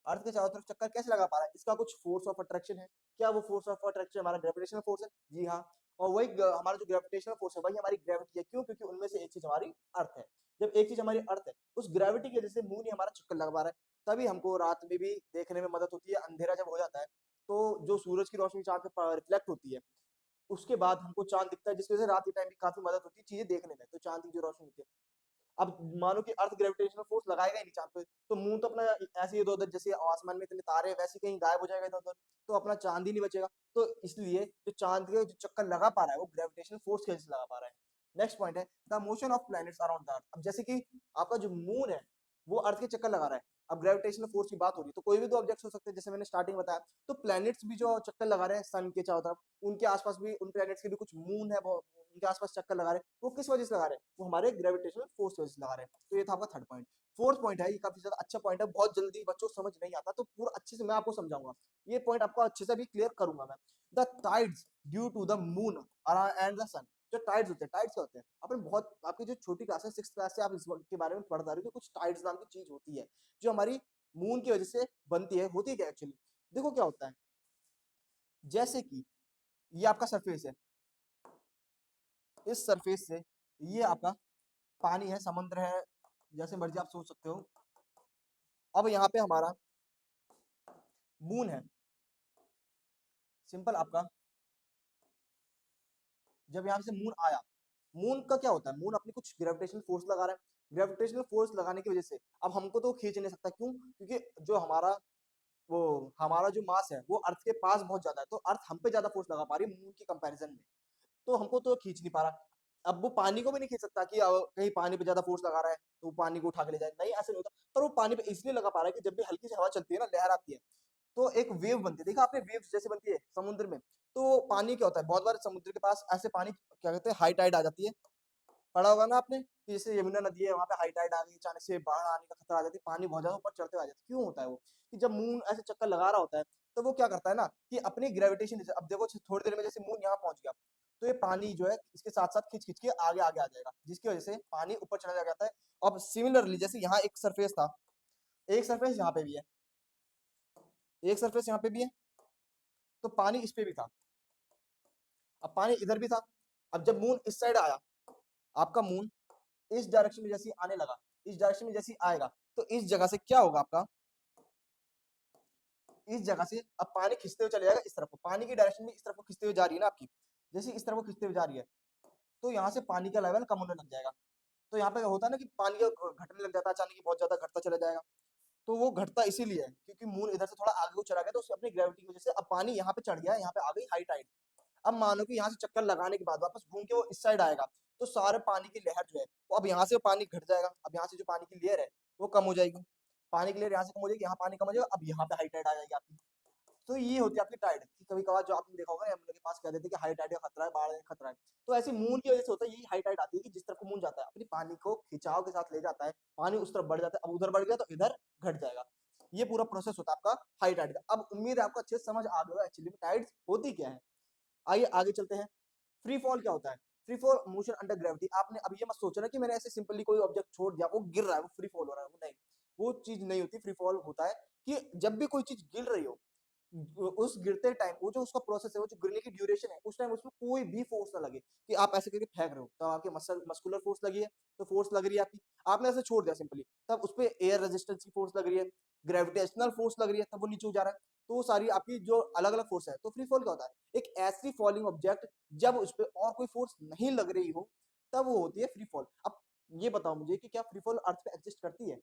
अर्थ के चारों तरफ चक्कर कैसे लगा पा रहा है? इसका कुछ फोर्स ऑफ अट्रैक्शन है। क्या वो फोर्स ऑफ अट्रैक्शन हमारा ग्रेविटेशनल फोर्स है? जी हाँ। और वही हमारा जो ग्रेविटेशनल फोर्स है वही हमारी ग्रेविटी है। क्यों? क्योंकि उनमें से एक चीज हमारी अर्थ है। जब एक चीज हमारी अर्थ है, उस ग्रेविटी की वजह से मून ही हमारा चक्कर लगा पा रहा है। तभी हमको रात में भी देखने में मदद होती है। अंधेरा जब हो जाता है, तो जो सूरज की रोशनी चांद पे रिफ्लेक्ट होती है, उसके बाद हमको चांद दिखता है, जिसकी वजह से रात के टाइम भी काफी मदद होती है चीजें देखने में। तो चांद की जो रोशनी होती है, अब मानो कि अर्थ ग्रेविटेशनल फोर्स लगाएगा ही नहीं चांद पे, तो मून तो अपना ऐसे ही इधर उधर, जैसे आसमान में इतने तारे हैं वैसे कहीं गायब हो जाएगा इधर उधर, तो अपना चांद ही नहीं बचेगा। तो इसलिए जो चांद के जो चक्कर लगा पा रहा है वो ग्रेविटेशनल फोर्स की वजह से लगा पा रहा है। नेक्स्ट पॉइंट है the motion of planets around the earth. अब जैसे कि आपका जो मून है वो अर्थ के चक्कर लगा रहा है, अब ग्रेविटेशनल फोर्स की बात हो रही है, तो कोई भी दो ऑब्जेक्ट्स हो सकते हैं, जैसे मैंने स्टार्टिंग बताया। तो प्लैनेट्स भी जो चक्कर लगा रहे हैं सन के चारों तरफ, उनके आसपास भी, उन प्लैनेट्स के भी कुछ मून है वो उनके आसपास चक्कर लगा रहे हैं। वो किस वजह से लगा रहे हैं? वो हमारे ग्रेविटेशनल फोर्स की वजह से लगा रहे हैं। तो ये था आपका थर्ड पॉइंट। फोर्थ पॉइंट है, ये काफी ज्यादा अच्छा पॉइंट है, बहुत जल्दी बच्चों को समझ नहीं आता, तो पूरा अच्छे से मैं आपको समझाऊंगा। ये पॉइंट आपको अच्छे से भी क्लियर करूंगा मैं। The tides due to the moon and the sun. जो टाइड्स होते हैं, टाइड्स क्या होते हैं? आपने बहुत, आपकी जो छोटी क्लास है 6th क्लास से आप इसके बारे में पढ़ रहे हो कि कुछ टाइड्स नाम की चीज होती है, जो हमारी मून की वजह से बनती है। होती है क्या एक्चुअली? देखो क्या होता है, जैसे कि ये आपका सरफेस है, इस सरफेस से ये आपका पानी है, समुद्र है, जैसे मर्जी आप सोच सकते हो। अब यहाँ पे हमारा मून है, सिंपल आपका, जब यहाँ से मून आया, मून का क्या होता है? मून अपनी कुछ ग्रेविटेशनल फोर्स लगा रहा है। ग्रेविटेशनल फोर्स लगाने की वजह से अब हमको तो खींच नहीं सकता। क्यों? क्योंकि जो हमारा जो मास है वो अर्थ के पास बहुत ज्यादा है, तो अर्थ हम पे ज्यादा फोर्स लगा पा रही है मून की कंपैरिजन में। तो हमको तो खींच नहीं पा रहा। अब वो पानी को भी नहीं खींच सकता कि कहीं पानी पे ज्यादा फोर्स लगा रहा है तो वो पानी को उठा के ले जाए, नहीं, ऐसे नहीं होता। पर वो पानी पे इसलिए लगा पा रहा है कि जब भी हल्की सी हवा चलती है ना, लहर आती है, तो एक वेव बनती है। देखा आपने वेव्स जैसे बनती है समुद्र में? तो पानी क्या होता है, बहुत बार समुद्र के पास ऐसे पानी क्या कहते हैं, हाई टाइड आ जाती है। पढ़ा होगा ना आपने कि जैसे यमुना नदी है, वहां पे हाई टाइड आ गई, अचानक से बाढ़ आने का खतरा आ जाती है, पानी बहुत ज्यादा ऊपर चढ़ते आ जाता है। क्यों होता है वो? कि जब मून ऐसे चक्कर लगा रहा होता है, तो वो क्या करता है ना कि अपनी ग्रेविटेशन, अब देखो थोड़ी देर में जैसे मून यहाँ पहुंच गया, तो ये पानी जो है इसके साथ साथ खींच खींच के आगे आगे आ जाएगा, जिसकी वजह से पानी ऊपर चला जाता है। अब सिमिलरली जैसे यहाँ एक सरफेस था, एक सरफेस यहाँ पे भी है, एक सरफेस यहाँ पे भी है, तो पानी इस पे भी था, अब पानी इधर भी था। अब जब मून इस साइड आया, आपका मून इस डायरेक्शन में जैसे ही आने लगा, इस डायरेक्शन में जैसे ही आएगा, तो इस जगह से क्या होगा आपका, इस जगह से अब पानी खिंचते हुए चले जाएगा इस तरफ को, पानी की डायरेक्शन भी इस तरफ को खिंचते हुए जा रही है ना आपकी, जैसे इस तरफ को खिंचते हुए जा रही है, तो यहाँ से पानी का लेवल कम होने लग जाएगा। तो यहाँ पे होता है ना कि पानी घटने लग जाता है अचानक, बहुत ज्यादा घटता चला जाएगा। तो वो घटता इसीलिए है क्योंकि मून इधर से थोड़ा आगे को चला गया, तो उसकी अपनी ग्रेविटी की वजह से अब पानी यहाँ पे चढ़ गया, यहाँ पे आ गई हाई टाइड। अब मानो कि यहाँ से चक्कर लगाने के बाद वापस घूम के वो इस साइड आएगा, तो सारे पानी की लहर जो है वो अब यहाँ से पानी घट जाएगा। अब यहाँ से जो पानी की लेयर है वो कम हो जाएगी, पानी की लेयर यहाँ से कम हो जाएगी, यहाँ पानी कम हो जाएगा, अब यहाँ पे हाई टाइड आ जाएगी आपकी। तो ये होती है आपकी टाइड की, कभी कभार जो आपने देखा होगा हम लोग के पास कह देते हैं कि हाई टाइड का खतरा है, बाढ़ का खतरा है। तो ऐसी मून की वजह से होता है, यही हाई टाइड आती है कि जिस तरफ को मून जाता है अपनी पानी को खिंचाव के साथ ले जाता है, पानी उस तरफ बढ़ जाता है, अब उधर बढ़ गया तो इधर घट जाएगा। ये पूरा प्रोसेस होता है आपका हाई टाइड का। अब उम्मीद है आपको अच्छे से समझ आ गया एक्चुअली में टाइड्स होती क्या है। आइए आगे चलते हैं। फ्री फॉल क्या होता है? Free fall motion under gravity. आपने अब ये मत सोचना कि मैंने ऐसे सिंपली कोई ऑब्जेक्ट छोड़ दिया वो गिर रहा है वो फ्री फॉल हो रहा है, वो नहीं, वो चीज नहीं होती। फ्री फॉल होता है कि जब भी कोई चीज गिर रही हो, उस गिरते टाइम वो जो उसका प्रोसेस है, वो जो गिरने की ड्यूरेशन है, उस टाइम उसमें कोई भी फोर्स ना लगे कि आप ऐसे करके फेंक रहे हो, तब आपके मस्कुलर फोर्स लगी है, तो फोर्स लग रही है आपकी, आपने ऐसे छोड़ दिया सिंपली, तब उस पर एयर रेजिस्टेंस की फोर्स लग रही है, ग्रेविटेशनल फोर्स लग रही है, तब वो नीचे जा रहा है। तो वो सारी आपकी जो अलग अलग फोर्स है। तो फ्री फॉल क्या होता है, एक ऐसी फॉलिंग ऑब्जेक्ट जब उस पर और कोई फोर्स नहीं लग रही हो तब वो होती है फ्री फॉल। अब ये बताओ मुझे कि क्या फ्री फॉल अर्थ पे एग्जिस्ट करती है?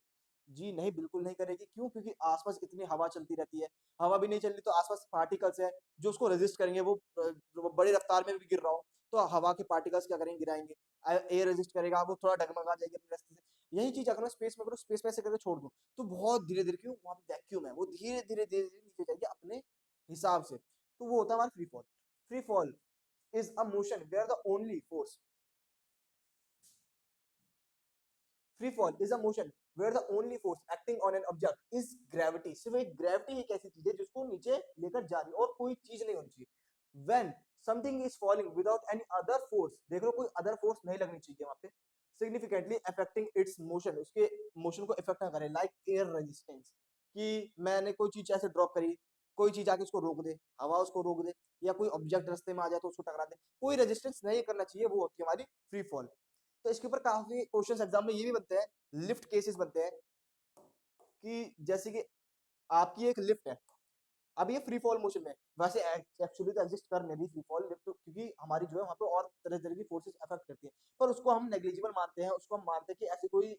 जी नहीं, बिल्कुल नहीं करेगी। क्यों? क्योंकि आसपास इतनी हवा चलती रहती है। हवा भी नहीं चल रही तो आसपास पार्टिकल्स है जो उसको रेजिस्ट करेंगे। वो बड़ी रफ्तार में भी गिर रहा हो तो हवा के पार्टिकल्स क्या करेंगे, गिराएंगे। एयर रेजिस्ट करेगा, वो थोड़ा डगमगा जाएगी अपने रास्ते से। यही चीज अगर मैं स्पेस में करूँ, स्पेस में ऐसे करके छोड़ दूं तो बहुत धीरे धीरे, क्यों, वहां पे वैक्यूम है, वो धीरे धीरे धीरे धीरे नीचे जाएगी अपने हिसाब से। तो वो होता है हमारा free fall. Free fall is a motion where the only force free fall is a motion where the only force acting on an object is gravity. सिर्फ एक ग्रेविटी एक ऐसी चीज है जिसको नीचे लेकर जा रही है और कोई चीज नहीं होनी चाहिए। When something is falling without any other force, देख लो कोई अदर फोर्स नहीं लगनी चाहिए वहां पे, सिग्निफिकेंटली अफेक्टिंग इट्स मोशन, उसके मोशन को इफेक्ट ना करे, लाइक एयर रेजिस्टेंस, कि मैंने कोई चीज ऐसे ड्रॉप करी, कोई चीज आके उसको रोक दे, हवा उसको रोक दे, या कोई ऑब्जेक्ट रास्ते में आ जाए तो उसको टकरा दे, कोई रेजिस्टेंस नहीं करना चाहिए, वो होती है हमारी फ्री फॉल। तो इसके ऊपर काफी क्वेश्चंस एग्जाम में ये भी बनते हैं, लिफ्ट केसेस बनते हैं, कि जैसे कि आपकी एक लिफ्ट है, अब ये फ्री फॉल मोशन में, वैसे एक्चुअली तो एग्जिस्ट कर नहीं रही फ्री फॉल लिफ्ट, क्योंकि हमारी जो है वहां पे और तरह तरह की फोर्सेस अफेक्ट करती है, पर उसको हम नेग्लिजिबल मानते हैं, उसको हम मानते हैं कि ऐसी कोई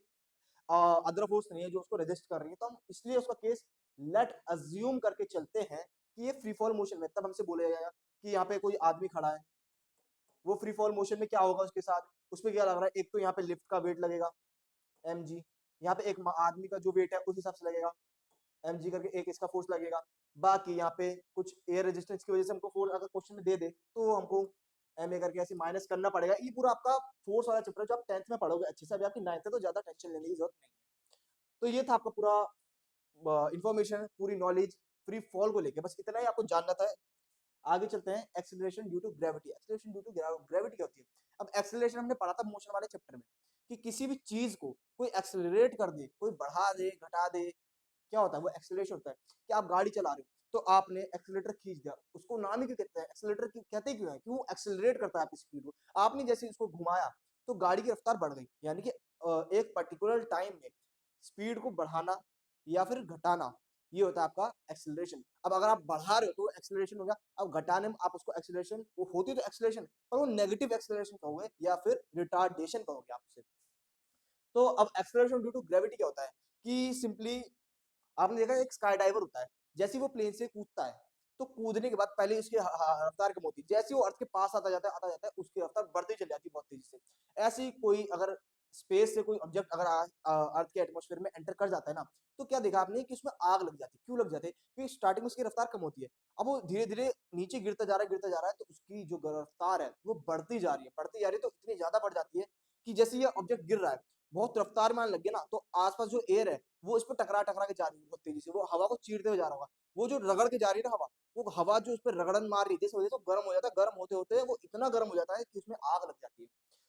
अदर फोर्स नहीं है जो उसको रेजिस्ट कर रही है, तो हम इसलिए उसका केस लेट अज्यूम करके चलते हैं कि ये फ्री फॉल मोशन में। तब हमसे बोला जाएगा कि यहाँ पे कोई आदमी खड़ा है, वो फ्री फॉल मोशन में क्या होगा उसके साथ, उसमें क्या लग रहा है, एक तो यहाँ पे लिफ्ट का वेट लगेगा mg, यहाँ पे एक आदमी का जो वेट है उस हिसाब से लगेगा mg करके, एक इसका फोर्स लगेगा, बाकी यहाँ पे कुछ एयर रेजिस्टेंस की वजह से हमको फोर्स अगर क्वेश्चन में दे दे तो हमको एम ए करके ऐसे माइनस करना पड़ेगा। ये पूरा आपका फोर्स वाला चैप्टर जो आप 10th में पढ़ोगे अच्छे से, अभी आपकी 9th है तो ज्यादा टेंशन लेने की जरूरत नहीं है। तो ये था आपका पूरा इंफॉर्मेशन, पूरी नॉलेज फ्री फॉल को लेके, बस इतना ही आपको जानना था। आगे चलते हैं, acceleration due to gravity. Acceleration due to gravity क्या होती है? अब एक्सेलरेशन हमने पढ़ा था मोशन वाले चैप्टर में, कि किसी भी चीज को कोई एक्सेलरेट कर दे, कोई बढ़ा दे, घटा दे, क्या होता है, वो एक्सेलरेशन होता है। कि आप गाड़ी चला रहे हो तो आपने एक्सेलरेटर खींच दिया, उसको नाम ही क्यों कहते हैं एक्सेलरेटर, कहते क्यों है, क्यों एक्सेलरेट करता है आपकी स्पीड को। आपने जैसे इसको घुमाया तो गाड़ी की रफ्तार बढ़ गई, यानी कि एक पर्टिकुलर टाइम में स्पीड को बढ़ाना या फिर घटाना, ये होता है आपका एक्सेलरेशन। अब अगर आप बढ़ा रहे हो तो एक्सेलरेशन हो गया, अब घटाने में आप उसको एक्सेलरेशन, वो होती तो एक्सेलरेशन पर वो नेगेटिव एक्सेलरेशन कहोगे या फिर रिटार्डेशन कहोगे आप उसे। तो अब एक्सेलरेशन ड्यू टू ग्रेविटी क्या होता है, कि सिंपली आपने देखा एक स्काई डाइवर होता है, जैसे ही वो प्लेन से कूदता है तो कूदने के बाद पहले उसकी रफ्तार कम होती है, जैसे ही वो अर्थ के पास आता जाता है उसकी रफ्तार बढ़ती चली जाती है बहुत तेजी से। ऐसे ही कोई अगर स्पेस से कोई ऑब्जेक्ट अगर अर्थ के एटमॉस्फेयर में एंटर कर जाता है ना, तो क्या देखा आपने कि उसमें आग लग जाती है। क्यों लग जाती है? क्योंकि स्टार्टिंग में उसकी रफ्तार कम होती है, अब वो धीरे धीरे नीचे गिरता जा रहा है तो उसकी जो रफ्तार है वो बढ़ती जा रही है तो इतनी ज्यादा बढ़ जाती है कि जैसे ये ऑब्जेक्ट गिर रहा है, बहुत रफ्तार में आने लग गया ना, तो आसपास जो एयर है वो इस पर टकरा टकरा के जा रही है बहुत तेजी से, वो हवा को चीरते हुए जा रहा होगा, वो जो रगड़ के जा रही है ना हवा, वो हवा जो उस पर रगड़न मार रही थी इस वजह से गर्म हो जाता है, गर्म होते होते वो इतना गर्म हो जाता है कि उसमें आग लग जाती है।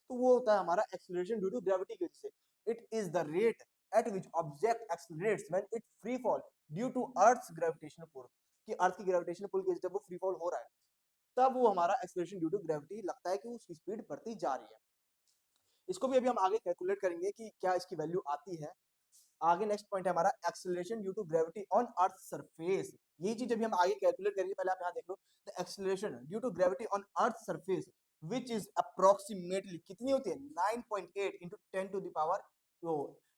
तो वो होता है हमारा एक्सीलरेशन ड्यू टू ग्रेविटी की वजह से। It is the rate at which object accelerates when it free fall due to earth's gravitational pull, कि अर्थ की ग्रेविटेशनल पुल की वजह से वो फ्री फॉल हो रहा है, तब वो हमारा एक्सीलरेशन ड्यू टू ग्रेविटी लगता है कि उसकी स्पीड बढ़ती जा रही है। इसको भी अभी हम आगे कैलकुलेट करेंगे कि क्या इसकी वैल्यू आती है। आगे नेक्स्ट पॉइंट है हमारा acceleration due to gravity on earth surface. ये चीज अभी हम आगे कैलकुलेट करेंगे, पहले आप यहाँ देख लो, the acceleration due to gravity on earth surface which is approximately कितनी होती है, 9.8 into 10 to the power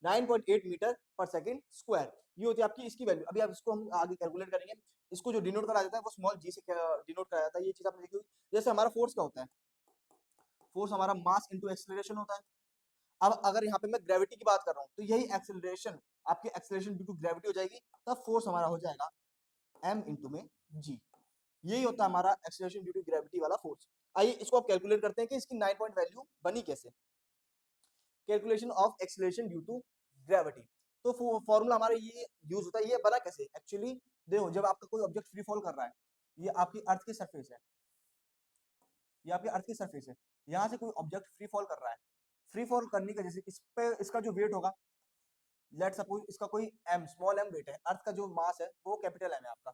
9.8 metre per second square, ये होती है आपकी इसकी वैल्यू। अभी आप इसको हम आगे कैलकुलेट करेंगे। इसको जो डिनोट करा जाता है वो स्मॉल जी से डिनोट करा जाता है, ये चीज आपने देखी होगी। जैसे हमारा फोर्स क्या होता है, फोर्स हमारा मास इंटू एक्सेलरेशन होता है। अब अगर यहाँ पे मैं ग्रेविटी की बात कर रहा हूँ तो यही एक्सेलरेशन आपकी एक्सेलरेशन ड्यू टू ग्रेविटी हो जाएगी, तब फोर्स हमारा हो जाएगा m इंटू में g। यही होता है हमारा एक्सेलरेशन ड्यू टू ग्रेविटी वाला फोर्स। आइए इसको आप कैलकुलेट करते हैं कि इसकी 9 पॉइंट वैल्यू बनी कैसे। Calculation of acceleration due to gravity, तो फॉर्मूला हमारा ये यूज होता है, ये बना कैसे एक्चुअली, देखो जब आपका कोई ऑब्जेक्ट फ्री फॉल कर रहा है, ये आपकी अर्थ की सरफेस है, ये आपकी अर्थ की सरफेस है, यहाँ से कोई ऑब्जेक्ट फ्री फॉल कर रहा है, फ्री फॉल करने का जैसे इस पे इसका जो वेट होगा, लेट सपोज इसका कोई m स्मॉल m वेट है, अर्थ का जो मास है वो कैपिटल m है आपका,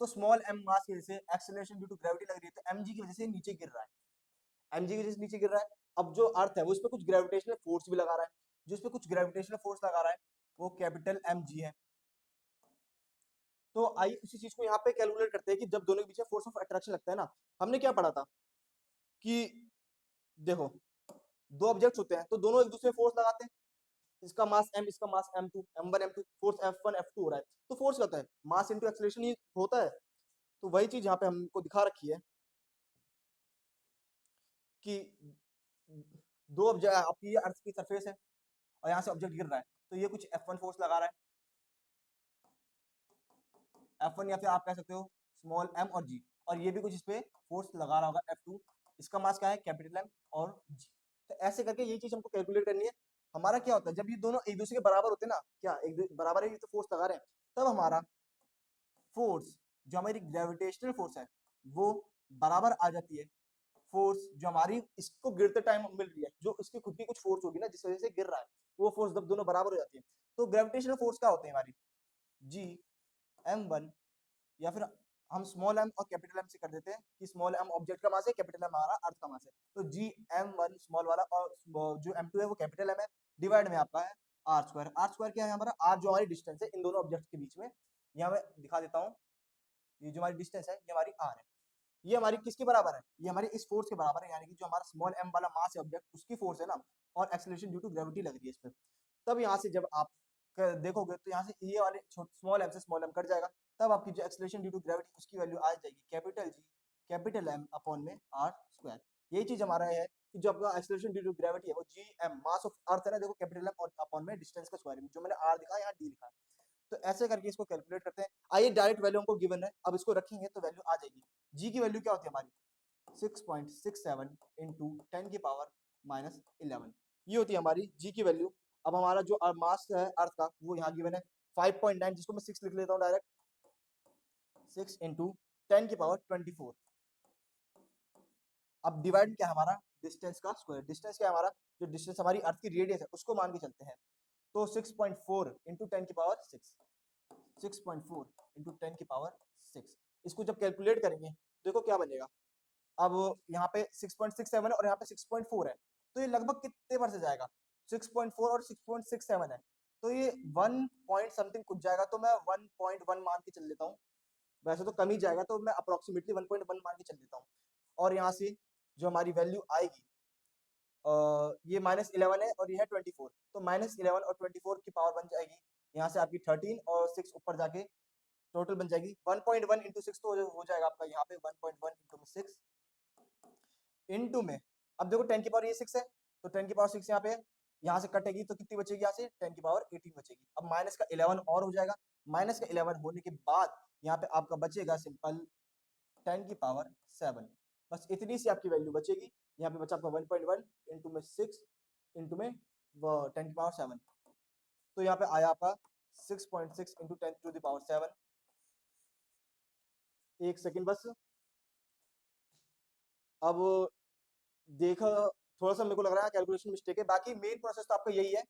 तो स्मॉल m मास की वजह से एक्सेलरेशन ड्यू टू ग्रेविटी लग रही है, तो mg की वजह से नीचे गिर रहा है, mg की वजह से नीचे गिर रहा है। अब जो अर्थ है वो इस पे कुछ ग्रेविटेशनल फोर्स भी लगा रहा है, जो इस पे कुछ ग्रेविटेशनल फोर्स लगा रहा है वो कैपिटल mg है। तो आइए उसी चीज को यहाँ पे कैलकुलेट करते हैं कि जब दोनों के बीच में फोर्स ऑफ अट्रैक्शन लगता है ना, हमने क्या पढ़ा था कि देखो दो ऑब्जेक्ट्स होते हैं तो दोनों एक दूसरे फोर्स लगाते हैं, इसका मास m, इसका मास m2, m1 m2, force F1 F2 हो रहा है, तो फोर्स क्या होता है, मास इनटू एक्सीलरेशन ही होता है। तो वही चीज यहाँ पे हमको दिखा रखी है कि दो ऑब्जेक्ट, आपकी अर्थ की सरफेस है और यहाँ से ऑब्जेक्ट गिर रहा है, तो ये कुछ F1 फोर्स लगा रहा है, F1 या फिर आप कह सकते हो स्मॉल m और g, और ये भी कुछ इस पे फोर्स लगा रहा होगा F2, इसका मास क्या है कैपिटल M और g। तो ऐसे करके ये चीज हमको कैलकुलेट करनी है। हमारा क्या होता है जब ये दोनों एक दूसरे के बराबर होते हैं ना, क्या एक बराबर है, ये तो फोर्स लगा रहे हैं, तब हमारा फोर्स जो हमारी ग्रेविटेशनल फोर्स है वो बराबर आ जाती है फोर्स जो हमारी इसको गिरते टाइम मिल रही है, जो इसकी खुद की कुछ फोर्स होगी ना जिस वजह से गिर रहा है, वो फोर्स जब दोनों बराबर हो जाती है तो ग्रेविटेशनल फोर्स क्या होते हैं हमारी जी m1, या फिर हम स्मॉल m और कैपिटल M से कर देते हैं कि स्मॉल m ऑब्जेक्ट का मास है, कैपिटल M हमारा अर्थ का मास है, तो जी m1 स्मॉल वाला और जो m2 है वो कैपिटल M है, डिवाइड में आपका है आर स्क्वायर। आर स्क्वायर क्या है हमारा, आर जो हमारी डिस्टेंस है इन दोनों ऑब्जेक्ट के बीच में, यहाँ मैं दिखा देता हूँ, ये जो हमारी डिस्टेंस है ये हमारी आर है, ये हमारी किसके बराबर है, ये हमारी इस फोर्स के बराबर है, यानी कि जो हमारा स्मॉल m वाला मास है ऑब्जेक्ट उसकी फोर्स है ना, और एक्सेलरेशन ड्यू टू ग्रेविटी लग रही है इस पे। तब यहाँ से जब आप देखोगे तो यहाँ से ये वाले स्मॉल m से स्मॉल m कट जाएगा, तब आपकी जो एक्सेलरेशन ड्यू टू ग्रेविटी उसकी वैल्यू आ जाएगी capital G capital M upon में आर स्क्वायर। यही चीज हमारा है कि जो आपका एक्सेलरेशन ड्यू टू ग्रेविटी है वो G M mass of earth है ना, देखो कैपिटल M और अपॉन में डिस्टेंस का स्क्वायर, जो मैंने आर दिखा यहाँ डी लिखा है। तो ऐसे करके इसको कैलकुलेट करते हैं। आइए डायरेक्ट वैल्यू हमको गिवन है, अब इसको रखेंगे तो वैल्यू आ जाएगी। जी की वैल्यू क्या होती है हमारी 6.67 इंटू 10 की पावर -11, ये होती है हमारी जी की वैल्यू। अब हमारा जो मास है अर्थ का वो यहाँ गिवन है 5.9, जिसको मैं 6 लिख लेता हूँ डायरेक्ट, 6 इंटू 10 की पावर 24। अब डिवाइड क्या है हमारा डिस्टेंस का स्क्वायर, डिस्टेंस क्या है हमारा, जो डिस्टेंस हमारी अर्थ की रेडियस है उसको मान के चलते हैं, तो 6.4 इंटू 10 की पावर 6, 6.4 इंटू 10 की पावर 6। इसको जब कैलकुलेट करेंगे देखो क्या बनेगा, अब यहाँ पे 6.67 है और यहाँ पे 6.4 है, तो ये लगभग कितने पर से जाएगा, 6.4 और 6.67 है, तो ये 1 पॉइंट समथिंग कुछ जाएगा, तो मैं 1.1 मान के चल लेता हूँ, वैसे तो कम ही जाएगा तो मैं अप्रोक्सीमेटली 1.1 मान के चल लेता हूँ। और यहाँ से जो हमारी वैल्यू आएगी ये -11 है और ये है 24, तो -11 और 24 की पावर बन जाएगी यहाँ से आपकी 13 और 6 ऊपर जाके टोटल बन जाएगी 1.1 इंटू 6, तो हो जाएगा आपका यहाँ पे 1.1 इंटू 6 इंटू में, अब देखो 10 की पावर ये 6 है, तो 10 की पावर 6 यहाँ पे है, यहाँ से कटेगी तो कितनी बचेगी, यहाँ से 10 की पावर 18 बचेगी। अब माइनस का 11 और हो जाएगा, माइनस का 11 होने के बाद यहाँ पे आपका बचेगा सिंपल 10 की पावर 7, बस इतनी सी आपकी वैल्यू बचेगी। यहाँ पे बचा आपका 1.1 इंटू में 6 इंटू में 10 की पावर 7, तो यहाँ पे आया आपका 6.6 इंटू 10 टू द पावर 7। एक सेकेंड बस, अब देखो थोड़ा सा मेरे को लग रहा है कैलकुलेशन मिस्टेक है, बाकी मेन प्रोसेस तो आपका यही है,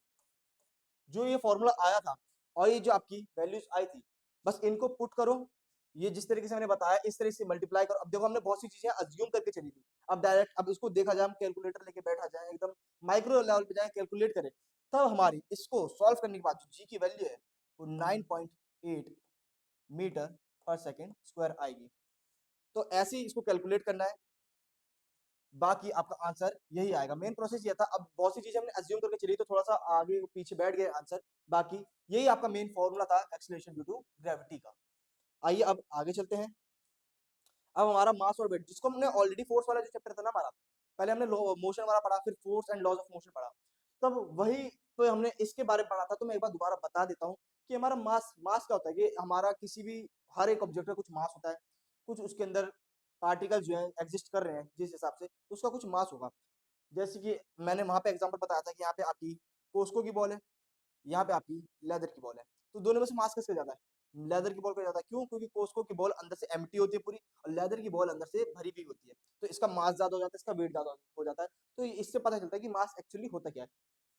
जो ये फॉर्मूला आया था और ये जो आपकी वैल्यूज आई थी बस इनको पुट करो, ये जिस तरीके से मैंने बताया इस तरह से मल्टीप्लाई करो। अब देखो हमने बहुत सी चीजें अज्यूम करके चली थी, अब डायरेक्ट अब इसको देखा जाए, हम कैलकुलेटर लेके बैठा जाए एकदम माइक्रो लेवल पे जाए कैलकुलेट करें, तब हमारी इसको सॉल्व करने के बाद जो जी की वैल्यू है वो 9.8 मीटर पर सेकेंड स्क्वायर आएगी। तो ऐसे ही इसको कैलकुलेट करना है, बाकी आपका आंसर यही आएगा। मेन प्रोसेस ये था, अब बहुत सी चीजें हमने अज्यूम करके चली तो थोड़ा सा आगे पीछे बैठ गए आंसर, बाकी यही आपका मेन फॉर्मूला था एक्सीलरेशन ड्यू टू ग्रेविटी का। आइए अब आगे चलते हैं। अब हमारा मास और वेट, जिसको हमने ऑलरेडी फोर्स वाला जो चैप्टर था ना हमारा, पहले हमने मोशन वाला पढ़ा, फिर force and laws of motion पढ़ा, तब वही तो हमने इसके बारे में पढ़ा था, तो मैं एक बार दोबारा बता देता हूँ कि हमारा मास, मास क्या होता है कि हमारा किसी भी हर एक ऑब्जेक्ट का कुछ मास होता है, कुछ उसके अंदर पार्टिकल जो है एग्जिस्ट कर रहे हैं जिस हिसाब से उसका कुछ मास होगा। जैसे कि मैंने वहां पे एग्जांपल बताया था कि यहाँ पे आपकी कोस्को की बॉल है, यहाँ पे आपकी लेदर की बॉल है, तो दोनों में से मास किसका ज्यादा है, लेदर की बॉल का ज्यादा है। क्यों, क्योंकि कोस्को की बॉल अंदर से एम्प्टी होती है पूरी और लेदर की बॉल अंदर से भरी हुई होती है, तो इसका मास ज्यादा हो जाता है, इसका वेट ज्यादा हो जाता है। तो इससे पता चलता है कि मास एक्चुअली होता क्या है।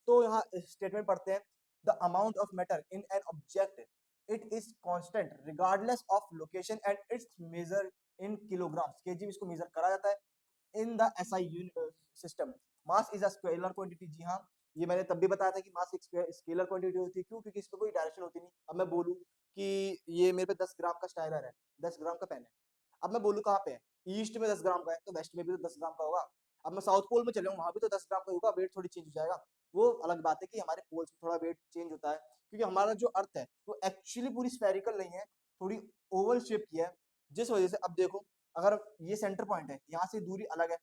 तो यहाँ स्टेटमेंट पढ़ते हैं, the amount of matter in an object it is constant regardless of location and its measure in kilograms, KG में इसको मेजर करा जाता है in the SI system. Mass is a scalar quantity, जी हाँ, ये मैंने तब भी बताया था कि मास एक स्केलर क्वांटिटी होती है। क्यों, क्योंकि इसमें कोई डायरेक्शन होती नहीं। अब मैं बोलूं कि ये मेरे पे 10 ग्राम का स्टाइलर है, 10 ग्राम का पेन है। अब मैं बोलूँ कहाँ पे है, ईस्ट में 10 ग्राम का है तो वेस्ट में भी तो 10 ग्राम का होगा। अब मैं साउथ पोल में चले जाऊँ, वहां भी तो 10 ग्राम का होगा, वेट थोड़ी चेंज हो जाएगा। वो अलग बात है कि हमारे पोल्स में थोड़ा वेट चेंज होता है, क्योंकि हमारा जो अर्थ है वो एक्चुअली पूरी स्फेरिकल नहीं है, थोड़ी ओवल शेप की है। जिस वजह से अब देखो, अगर ये सेंटर पॉइंट है, यहाँ से दूरी अलग है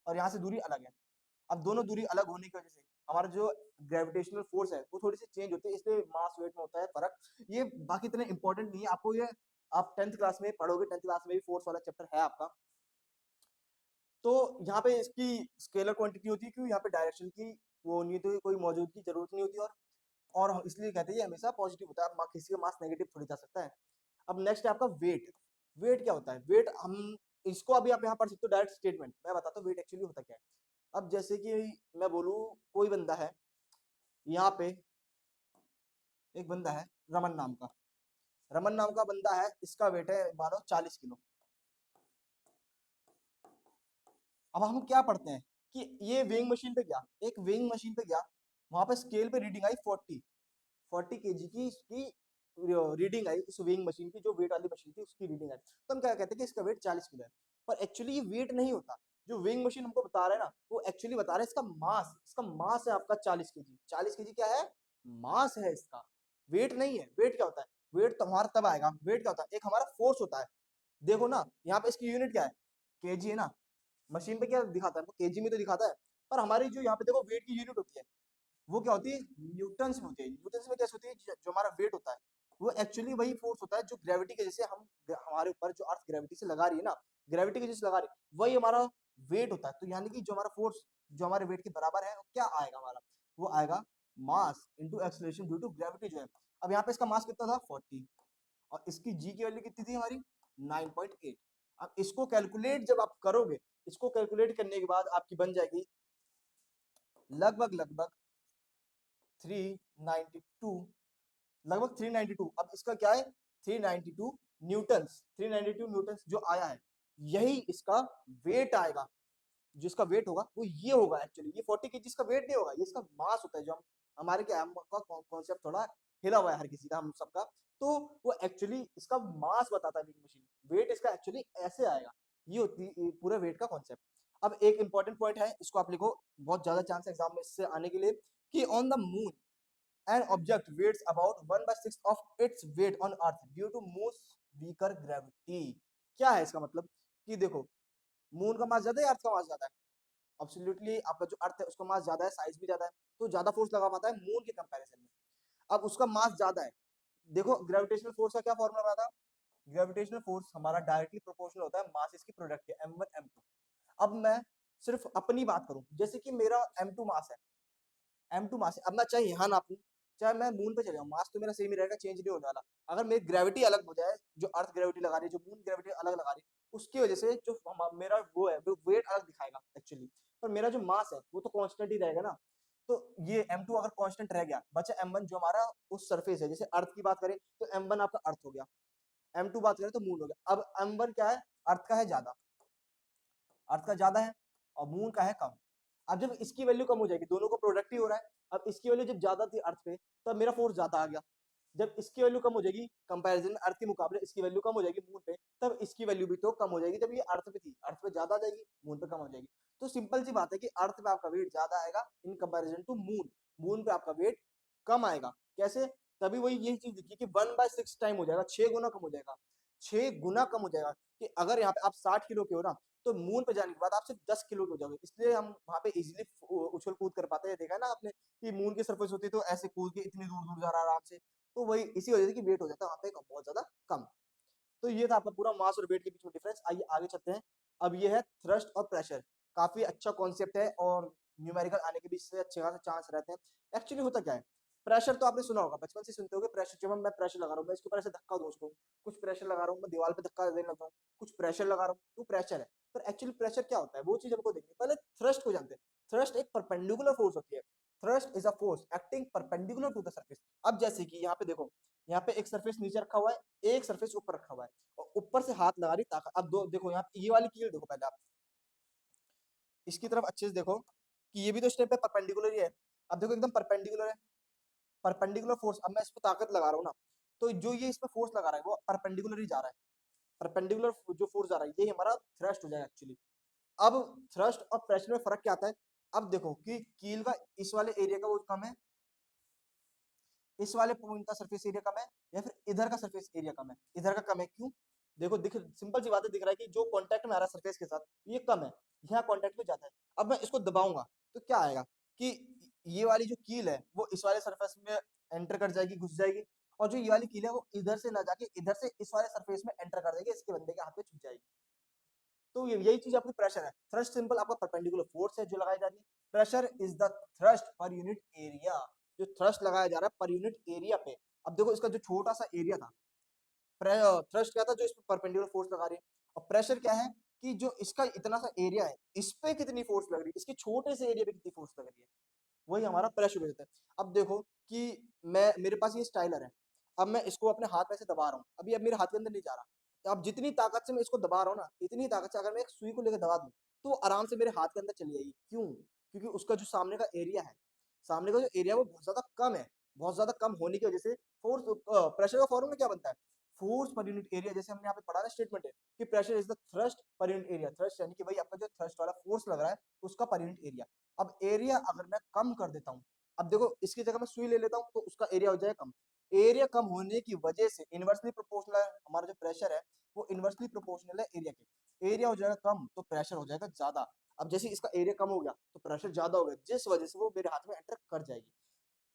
और यहाँ से दूरी अलग है। अब दोनों दूरी अलग होने की वजह से हमारा जो ग्रेविटेशनल फोर्स है वो थोड़ी सी चेंज होती है, इसलिए मास वेट में होता है फर्क। ये बाकी इतने इंपॉर्टेंट नहीं है आपको, ये आप 10th क्लास में पढ़ोगे, 10th क्लास में भी फोर्स वाला चैप्टर है आपका। तो यहाँ पे इसकी स्केलर क्वांटिटी होती है, क्यों यहाँ पे डायरेक्शन की वो नहीं होती, कोई मौजूदगी जरूरत नहीं होती, और इसलिए कहते हैं ये हमेशा पॉजिटिव होता है। अब किसी का मास नेगेटिव थोड़ी जा सकता है। अब नेक्स्ट है आपका वेट। वेट क्या होता है? वेट हम इसको अभी आप यहाँ पढ़ सकते हो, डायरेक्ट स्टेटमेंट मैं बताता हूँ वेट एक्चुअली होता क्या है। अब जैसे कि मैं बोलूँ, कोई बंदा है यहाँ पे, एक बंदा है रमन नाम का, रमन नाम का बंदा है, इसका वेट है मानो 40 किलो। अब हम क्या पढ़ते हैं कि ये वेइंग मशीन पे गया, एक वेइंग मशीन पे गया, वहां पे स्केल पे रीडिंग आई 40 केजी की इसकी रीडिंग आई, उस वेइंग मशीन की, जो वेट वाली मशीन थी उसकी रीडिंग आई। तो हम क्या कहते हैं कि इसका वेट 40 किलो है, पर एक्चुअली ये वेट नहीं होता। जो वेइंग मशीन हमको बता रहा है ना, वो एक्चुअली बता रहा है इसका मास, इसका मास है आपका 40 केजी। 40 केजी क्या है? मास है इसका, वेट नहीं है। वेट क्या होता है? वेट तुम्हारा तब आएगा, वेट क्या होता है? एक हमारा फोर्स होता है। देखो ना, यहाँ पे इसकी यूनिट क्या है? केजी है ना। मशीन पे क्या दिखाता है? केजी में तो दिखाता है, पर हमारी जो यहाँ पे देखो वेट की यूनिट होती है, वो क्या होती है? न्यूटन्स में होती है। न्यूटन्स में कैसे होती है? जो हमारा वेट होता है वो एक्चुअली वही फोर्स होता है जो ग्रेविटी के जैसे हम हमारे ऊपर जो अर्थ ग्रेविटी से लगा रही है ना, ग्रेविटी के जैसे लगा रही है, वही हमारा वेट होता है। तो यानी कि जो हमारा फोर्स जो हमारे वेट के बराबर है, वो क्या आएगा हमारा? वो आएगा mass into acceleration due to gravity जो है। अब यहाँ पे इसका मास कितना था? 40, और इसकी जी की वैल्यू कितनी थी हमारी? 9.8। अब इसको कैलकुलेट जब आप करोगे, इसको कैलकुलेट करने के बाद आपकी बन जाएगी लगभग लगभग 392, लगभग 392। अब इसका क्या है? 392 न्यूटन्स, 392 न्यूटन्स जो आया है, यही इसका वेट आएगा। जो इसका वेट होगा वो ये होगा। एक्चुअली ये 40 केजी इसका वेट नहीं होगा, ये इसका मास होता है। जो हम हमारे क्या कॉन्सेप्ट थोड़ा हिला हुआ है हर किसी का, हम सबका। तो वो एक्चुअली इसका मास बताता है वेइंग मशीन, वेट इसका एक्चुअली ऐसे आएगा। ये होती है पूरे वेट का कॉन्सेप्ट। अब एक इंपॉर्टेंट पॉइंट है, इसको आप लिखो, बहुत ज्यादा चांस है एग्जाम में इससे आने के लिए, कि on the moon an object weighs about 1/6 of its weight on earth due to moon's weaker gravity। क्या है इसका मतलब? कि देखो, मून का मास ज्यादा है, अर्थ का मास ज्यादा है? एब्सोल्युटली आपका जो अर्थ है उसका मास ज्यादा है, साइज भी ज्यादा है, तो ज्यादा फोर्स लगा पाता है मून के कंपैरिजन में। अब उसका मास ज्यादा है। देखो ग्रेविटेशनल फोर्स का क्या फॉर्मूला रहा था? ग्रेविटेशनल फोर्स हमारा डायरेक्टली प्रोपोर्शनल होता है मास इसकी प्रोडक्ट के, m1 m2। अब मैं सिर्फ अपनी बात करूं, जैसे कि मेरा m2 मास है, m2 मास है। अब मैं चाहे यहाँ नापूं, चाहे मैं मून पे चले जाऊँ, मास तो मेरा सेम ही रहेगा, चेंज नहीं होने वाला। अगर मेरी ग्रेविटी अलग हो जाए, जो अर्थ ग्रेविटी लगा रही है, जो मून ग्रेविटी अलग लगा रही है, उसकी वजह से जो मेरा वो है वो वेट अलग दिखाएगा एक्चुअली, पर मेरा जो मास है वो तो कांस्टेंट ही रहेगा ना। तो ये m2 अगर कांस्टेंट रह गया, बचा m1 जो हमारा उस सरफेस है। जैसे अर्थ की बात करें तो m1 आपका अर्थ हो गया, m2 बात करें तो मून हो गया। अब m1 क्या है? अर्थ का है ज्यादा, अर्थ का ज्यादा है, और मून का है कम। अब जब इसकी वैल्यू कम हो जाएगी, दोनों को प्रोडक्ट ही हो रहा है, अब इसकी वैल्यू जब ज्यादा थी अर्थ पे, तब मेरा फोर्स ज्यादा आ गया। जब इसकी वैल्यू कम हो जाएगी कंपैरिजन में अर्थ के मुकाबले, इसकी वैल्यू कम हो जाएगी मून पे, तब इसकी वैल्यू भी तो कम हो जाएगी। जब ये अर्थ पे थी, अर्थ पे ज्यादा आ जाएगी, मून पे कम हो जाएगी। तो सिंपल सी बात है कि अर्थ पे आपका वेट ज्यादा आएगा in comparison to moon, moon पे आपका वेट कम आएगा। कैसे? तभी वही यही चीज दिखी कि 1/6 टाइम हो जाएगा, 6 गुना कम हो जाएगा, 6 गुना कम हो जाएगा। कि अगर यहाँ पे आप 60 किलो के हो ना, तो मून पे जाने के बाद आप सिर्फ 10 किलो के हो जाओगे, इसलिए हम वहां पे इजिली उछल कूद कर पाते हैं। देखा है ना आपने कि मून की सरफेस होती है तो ऐसे कूद के इतनी दूर दूर जा रहा है आराम से। तो वही इसी वजह से कि वेट हो जाता है वहां पे बहुत ज्यादा कम। तो ये था आपका पूरा मास और वेट के बीच में डिफरेंस। आइए आगे चलते हैं। अब ये है थ्रस्ट और प्रेशर। काफी अच्छा कॉन्सेप्ट है, और न्यूमेरिकल आने के बीच से अच्छे खासे चांस रहते हैं। एक्चुअली होता क्या है? प्रेशर तो आपने सुना होगा, बचपन से सुनते होगे प्रेशर। जब मैं प्रेशर लगा रहा हूँ, मैं इसके ऊपर ऐसे धक्का दूं उसको, कुछ प्रेशर लगा रहा हूँ, मैं दीवार पे धक्का देने लगता हूँ, कुछ प्रेशर लगा रहा हूँ, तो प्रेशर है। पर एक्चुअली प्रेशर क्या होता है, वो चीज हमको देखनी है। पहले थ्रस्ट को जानते हैं। थ्रस्ट एक परपेंडिकुलर फोर्स होती है। Thrust is a force acting perpendicular to the surface. अब जैसे कि यहाँ पे देखो, यहाँ पे एक सरफेस नीचे रखा हुआ है, एक सरफेस ऊपर रखा हुआ है, और ऊपर से हाथ लगा रही ताकत। अब दो देखो, यहाँ पे ये वाली कील देखो, पहले आप इसकी तरफ अच्छे से देखो कि ये भी तो स्टेप पे परपेंडिकुलर ही है। अब देखो एकदम परपेंडिकुलर है, परपेंडिकुलर फोर्स। अब मैं इस पर ताकत लगा रहा हूँ ना, तो जो ये इस पे फोर्स लगा रहा है वो परपेंडिकुलर ही जा रहा है, परपेंडिकुलर जो फोर्स जा रहा है ये हमारा थ्रस्ट हो जाएगा एक्चुअली। अब थ्रस्ट और प्रेशर में फर्क क्या आता है? अब देखो कि कील का इस वाले एरिया का वो कम है, इस वाले पॉइंट का सरफेस एरिया कम है, या फिर इधर का सरफेस एरिया कम है, इधर का कम है। क्यों? देखो दिख सिंपल सी बात है, दिख रहा है कि जो कांटेक्ट में आ रहा है सरफेस के साथ ये कम है, यहाँ कांटेक्ट में ज्यादा है। अब मैं इसको दबाऊंगा तो क्या आएगा कि ये वाली जो कील है वो इस वाले सरफेस में एंटर कर जाएगी, घुस जाएगी, और जो ये वाली कील है वो इधर से ना जाके इधर से इस वाले सरफेस में एंटर कर जाएगी, इसके बंदे के हाथ पे छूट जाएगी। तो यही चीज आपकी प्रेशर है। थ्रस्ट सिंपल आपका परपेंडिकुलर फोर्स है जो लगाई जा रही है। Pressure is the thrust per unit area, जो थ्रस्ट लगाया जा रहा है पर यूनिट एरिया पे। अब देखो इसका जो छोटा सा एरिया था, थ्रस्ट क्या था जो इस पे परपेंडिकुलर फोर्स लगा रही है, और प्रेशर क्या है कि जो इसका इतना सा एरिया है इस पे कितनी फोर्स लग रही है, इसके छोटे से एरिया पे कितनी फोर्स लग रही है, वही हमारा प्रेशर हो जाता है। अब देखो कि मैं मेरे पास ये स्टाइलर है, अब मैं इसको अपने हाथ में से दबा रहा हूँ, अभी अब मेरे हाथ के अंदर नहीं जा रहा, तो अब जितनी ताकत से मैं इसको दबा रहा हूँ ना, इतनी ताकत से अगर मैं एक सुई को लेकर दबा दूं तो वो आराम से मेरे हाथ के अंदर चली जाएगी। क्यों? क्योंकि उसका जो सामने का एरिया है, सामने का जो एरिया वो बहुत ज्यादा कम है, बहुत ज्यादा कम होने की वजह से फोर्स, प्रेशर का फॉर्मूला क्या बनता है? Force per unit area. जैसे हमने यहाँ पे पढ़ा ना स्टेटमेंट है कि pressure is the thrust per unit area, thrust यानी कि भाई आपका जो थ्रस्ट वाला फोर्स लग रहा है उसका पर यूनिट एरिया। अब एरिया अगर मैं कम कर देता हूँ, अब देखो इसकी जगह मैं सुई ले लेता हूँ तो उसका एरिया हो जाएगा कम, एरिया कम होने की वजह से इनवर्सली प्रोपोर्शनल है हमारा जो प्रेशर है, वो इनवर्सली प्रोपोर्शनल है एरिया के। एरिया हो जाएगा कम तो प्रेशर हो जाएगा ज्यादा। अब जैसे इसका एरिया कम हो गया तो प्रेशर ज्यादा हो गया, जिस वजह से वो मेरे हाथ में एंटर कर जाएगी।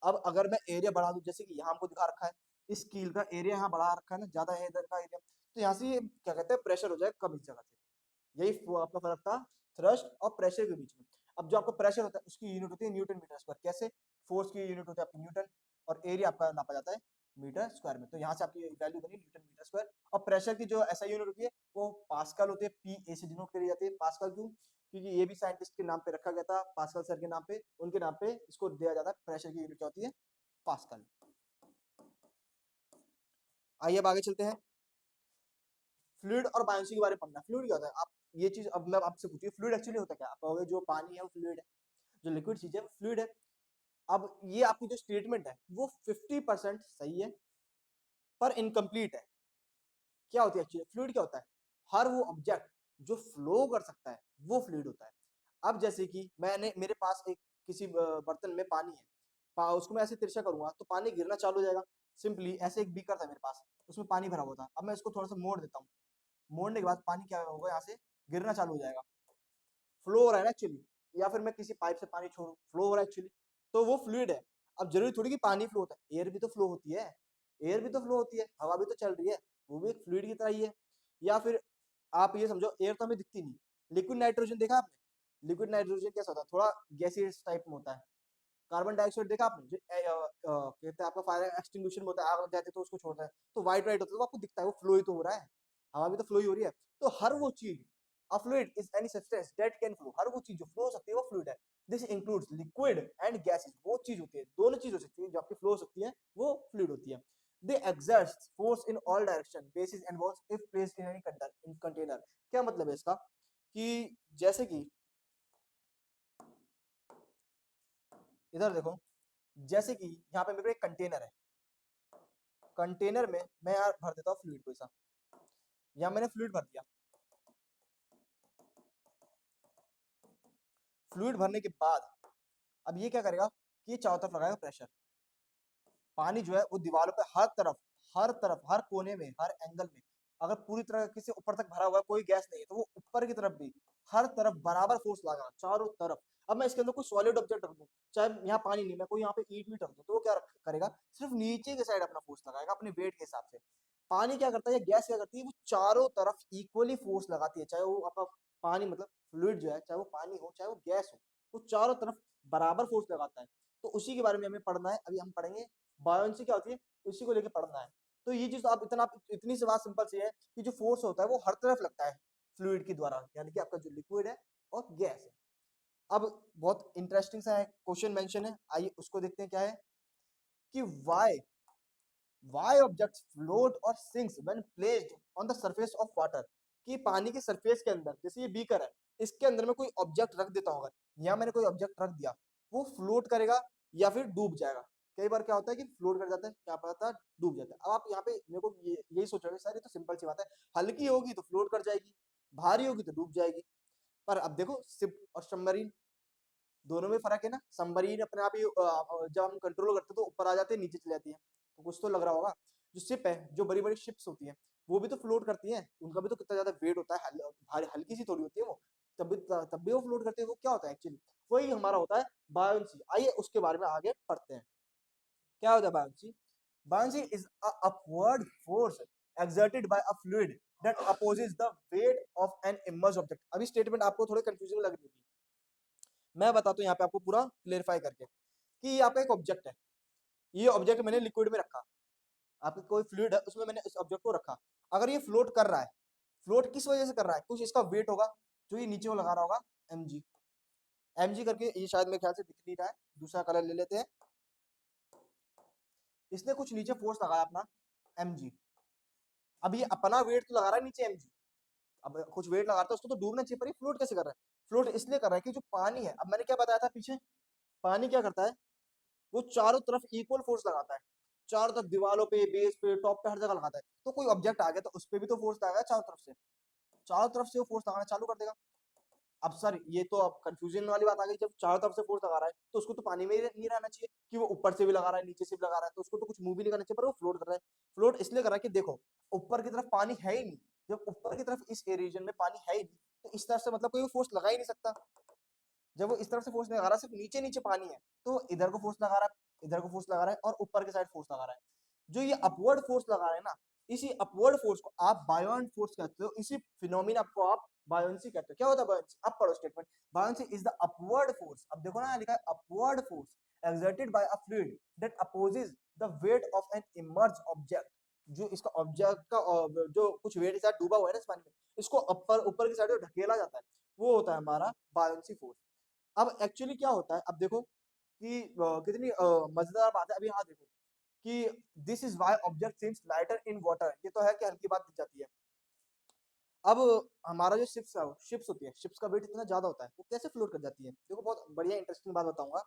अब अगर मैं एरिया बढ़ा दूं, जैसे कि यहाँ हमको दिखा रखा है इस कील का एरिया यहाँ बढ़ा रखा है ना, ज्यादा है इधर का एरिया, तो यहाँ से ये क्या कहते हैं प्रेशर हो जाएगा कम इस जगह से। यही आपका फर्क था थ्रस्ट और प्रेशर के बीच में। अब जो आपको प्रेशर होता है उसकी यूनिट होती है न्यूटन मीटर स्क्वायर। कैसे? फोर्स की यूनिट होती है आपकी न्यूटन, और एरिया आपका नापा जाता है मीटर स्क्वायर में, तो यहाँ से आपकी वैल्यू बनी न्यूटन मीटर स्क्वायर। और प्रेशर की जो ऐसा यूनिट होती है वो पास्कल होती है, पी ए से डिनोट करी जाती है। पास्कल क्यों? क्योंकि ये भी साइंटिस्ट के नाम पे रखा गया था, पास्कल सर के नाम पे, उनके नाम पे इसको दिया जाता है। प्रेशर की यूनिट क्या होती है? पास्कल। आइए अब आगे चलते हैं, फ्लूइड और बायोन्सी के बारे में पढ़ना। फ्लूइड क्या होता है? आप ये चीज अब मैं आपसे पूछिए, फ्लूइड एक्चुअली होता है क्या? आप कहोगे जो पानी है वो फ्लूइड है, जो लिक्विड चीज है वो फ्लूइड है। अब ये आपकी जो स्टेटमेंट है वो 50% सही है पर इनकम्प्लीट है। क्या होती है एक्चुअली फ्लूइड? क्या होता है? हर वो ऑब्जेक्ट जो फ्लो कर सकता है वो फ्लूइड होता है। अब जैसे कि मैंने मेरे पास एक किसी बर्तन में पानी है, उसको मैं ऐसे तिरछा करूंगा तो पानी गिरना चालू हो जाएगा। सिंपली ऐसे एक बीकर था मेरे पास, उसमें पानी भरा हुआ था, अब मैं इसको थोड़ा सा मोड़ देता हूँ, मोड़ने के बाद पानी क्या होगा, यहाँ से गिरना चालू हो जाएगा, फ्लो हो रहा है ना एक्चुअली। या फिर मैं किसी पाइप से पानी छोड़ू, फ्लो हो रहा है एक्चुअली, तो वो फ्लूइड है। अब जरूरी थोड़ी कि पानी फ्लो होता है, एयर भी तो फ्लो होती है, एयर भी तो फ्लो होती है, हवा भी तो चल रही है, वो भी एक फ्लूइड की तरह ही है। या फिर आप ये समझो एयर तो हमें दिखती नहीं, लिक्विड नाइट्रोजन देखा आपने? लिक्विड नाइट्रोजन कैसा होता है? थोड़ा गैसियस टाइप में होता है। कार्बन डाइऑक्साइड देखा आपने? जो कहते हैं आपका फायर एक्सटिंग्विशर में होता है, आग लग जाती है तो उसको छोड़ता है, तो व्हाइट व्हाइट होता है, तो आपको दिखता है वो फ्लो ही तो हो रहा है, हवा भी तो फ्लो ही हो रही है। तो हर वो चीज, a fluid is any substance that can flow, हर वो चीज जो फ्लो हो सकती है वो फ्लूइड है। This includes liquid and gases, वो चीज होती है, दोनों चीज हो सकती है जो आपकी फ्लो हो सकती है वो फ्लूइड होती है। दे exert force in all direction bases and walls if placed in any container। क्या मतलब है इसका? कि जैसे कि इधर देखो, जैसे कि यहाँ पे मेरे को एक कंटेनर है, कंटेनर में मैं यार भर देता हूँ फ्लूइड को, ऐसा यहाँ मैंने फ्लूइड भर दिया। फ्लूइड भरने के बाद अब ये क्या करेगा कि ये चारों तरफ लगाएगा प्रेशर। पानी जो है वो दीवारों पे हर तरफ, हर तरफ, हर कोने में, हर एंगल में, अगर पूरी तरह से ऊपर तक भरा हुआ है, कोई गैस नहीं है, तो वो ऊपर की तरफ भी हर तरफ बराबर फोर्स लगा चारों तरफ। अब मैं इसके अंदर कोई सॉलिड ऑब्जेक्ट रख दूं, चाहे यहाँ पानी नहीं, मैं कोई यहाँ पे ईंट वीट रख दूं, तो वो क्या करेगा? सिर्फ नीचे के साइड अपना फोर्स लगाएगा अपने वेट के हिसाब से। पानी क्या करता है या गैस क्या करती है? वो चारों तरफ इक्वली फोर्स लगाती है, चाहे वो आपका पानी मतलब फ्लूइड जो है, चाहे वो पानी हो चाहे वो गैस हो, वो चारों तरफ बराबर फोर्स लगाता है। तो उसी के बारे में हमें पढ़ना है, अभी हम पढ़ेंगे बायोन्सी क्या होती है, उसी को लेके पढ़ना है। तो ये चीज आप इतना, आप इतनी सी बात सिंपल सी है कि जो फोर्स होता है वो हर तरफ लगता है फ्लूइड के द्वारा, यानी कि आपका जो लिक्विड है और गैस है। अब बहुत इंटरेस्टिंग सा क्वेश्चन मेंशन है, आइए उसको देखते हैं क्या है कि वाई ऑब्जेक्ट्स फ्लोट और sinks when placed on the surface of water. कि पानी के सरफेस के अंदर, जैसे ये बीकर है, इसके अंदर में कोई ऑब्जेक्ट रख देता हूँ, अगर यहाँ मैंने कोई ऑब्जेक्ट रख दिया, वो फ्लोट करेगा या फिर डूब जाएगा। कई बार क्या होता है कि फ्लोट कर जाता है, क्या पता है डूब जाता है। अब आप यहाँ पे मेरे को यही सोच रहे हो सर, ये तो सिंपल सी बात है, हल्की होगी तो फ्लोट कर जाएगी, भारी होगी तो डूब जाएगी। पर अब देखो शिप और सबमरीन दोनों में फर्क है ना। सबमरीन अपने आप ही जब हम कंट्रोल करते हैं तो ऊपर आ जाते हैं, नीचे चले जाती है, तो कुछ तो लग रहा होगा। जो शिप है, जो बड़ी बड़ी शिप्स होती है, वो भी तो फ्लोट करती हैं, उनका भी तो कितना ज्यादा वेट होता है, भारी हल्की सी थोड़ी होती है वो, तब भी वो फ्लोट करते हैं। वो क्या होता है एक्चुअली, वही हमारा होता है बायोन्सी। आइए उसके बारे में आगे पढ़ते हैं, क्या होता है buoyancy. Buoyancy is a upward force exerted by a fluid that opposes the weight of an immersed object। अभी स्टेटमेंट आपको थोड़े कंफ्यूजिंग लग रही होगी, मैं बताता हूँ यहाँ पे आपको पूरा क्लेरिफाई करके कि ये आपका एक ऑब्जेक्ट है, ये ऑब्जेक्ट मैंने लिक्विड में रखा, आपके कोई फ्लूइड है उसमें मैंने इस ऑब्जेक्ट को रखा। अगर ये फ्लोट कर रहा है, फ्लोट किस वजह से कर रहा है, कुछ इसका वेट होगा जो ये नीचे को लगा रहा होगा, mg। mg करके ये शायद मेरे ख्याल से दिख नहीं रहा है, दूसरा कलर ले लेते हैं। इसने कुछ नीचे फोर्स लगाया अपना mg, अब ये अपना वेट तो लगा रहा है नीचे mg, अब कुछ वेट लगा रहा है उसको तो डूबना चाहिए, पर ये फ्लोट कैसे कर रहा है, फ्लोट इसलिए कर रहा है कि जो पानी है, अब मैंने क्या बताया था पीछे, पानी क्या करता है, वो चारों तरफ इक्वल फोर्स लगाता है, चारों तरफ दीवारों पे, बेस पे, टॉप पे, हर जगह लगाता है। तो कोई ऑब्जेक्ट आ गया तो उस पे भी तो फोर्स लगाएगा चारों तरफ से, चारों तरफ से वो फोर्स लगाना चालू कर देगा। अब सर ये तो अब कंफ्यूजन वाली बात आ गई, जब चारों तरफ से फोर्स लगा रहा है तो उसको तो पानी में ही नहीं रहना चाहिए कि वो ऊपर से भी लगा रहा है नीचे से भी लगा रहा है, तो उसको तो कुछ मूव भी नहीं करना चाहिए, पर वो फ्लोट कर रहा है। फ्लोट इसलिए कर रहा है कि देखो ऊपर की तरफ पानी है ही नहीं, जब ऊपर की तरफ इस रीजन में पानी है ही नहीं, तो इस तरफ से मतलब कोई फोर्स लगा ही नहीं सकता। जब वो इस तरफ से फोर्स लगा रहा है, सिर्फ नीचे नीचे पानी है, तो इधर को फोर्स लगा रहा है, इधर को फोर्स लगा रहा है, और ऊपर के साइड फोर्स लगा रहा है। जो ये अपवर्ड फोर्स लगा रहे हैं ना, इसी अपवर्ड फोर्स को आप बायोंट फोर्स कहते हो, इसी फिनोमिना को आप बायोंसी कहते हो। क्या होता है बायोंसी, अब पढ़ो statement. Buoyancy is the upward force, अब देखो ना लिखा है upward force exerted by a fluid that opposes the weight of an immersed object। जो इसका ऑब्जेक्ट का जो कुछ वेट के साथ डूबा हुआ है ना इस पानी में, इसको ऊपर ऊपर की साइड ढकेला जाता है, वो होता है हमारा बायोंसी फोर्स। अब एक्चुअली क्या होता है, अब देखो कि कितनी मजेदार बात है। अभी यहाँ देखो कि this is why object seems lighter in water, ये तो है कि हल्की बात दिख जाती है। अब हमारा जो शिप्स होती है, शिप्स का वेट इतना ज्यादा होता है, वो कैसे फ्लोट कर जाती है। देखो बहुत बढ़िया इंटरेस्टिंग बात बताऊंगा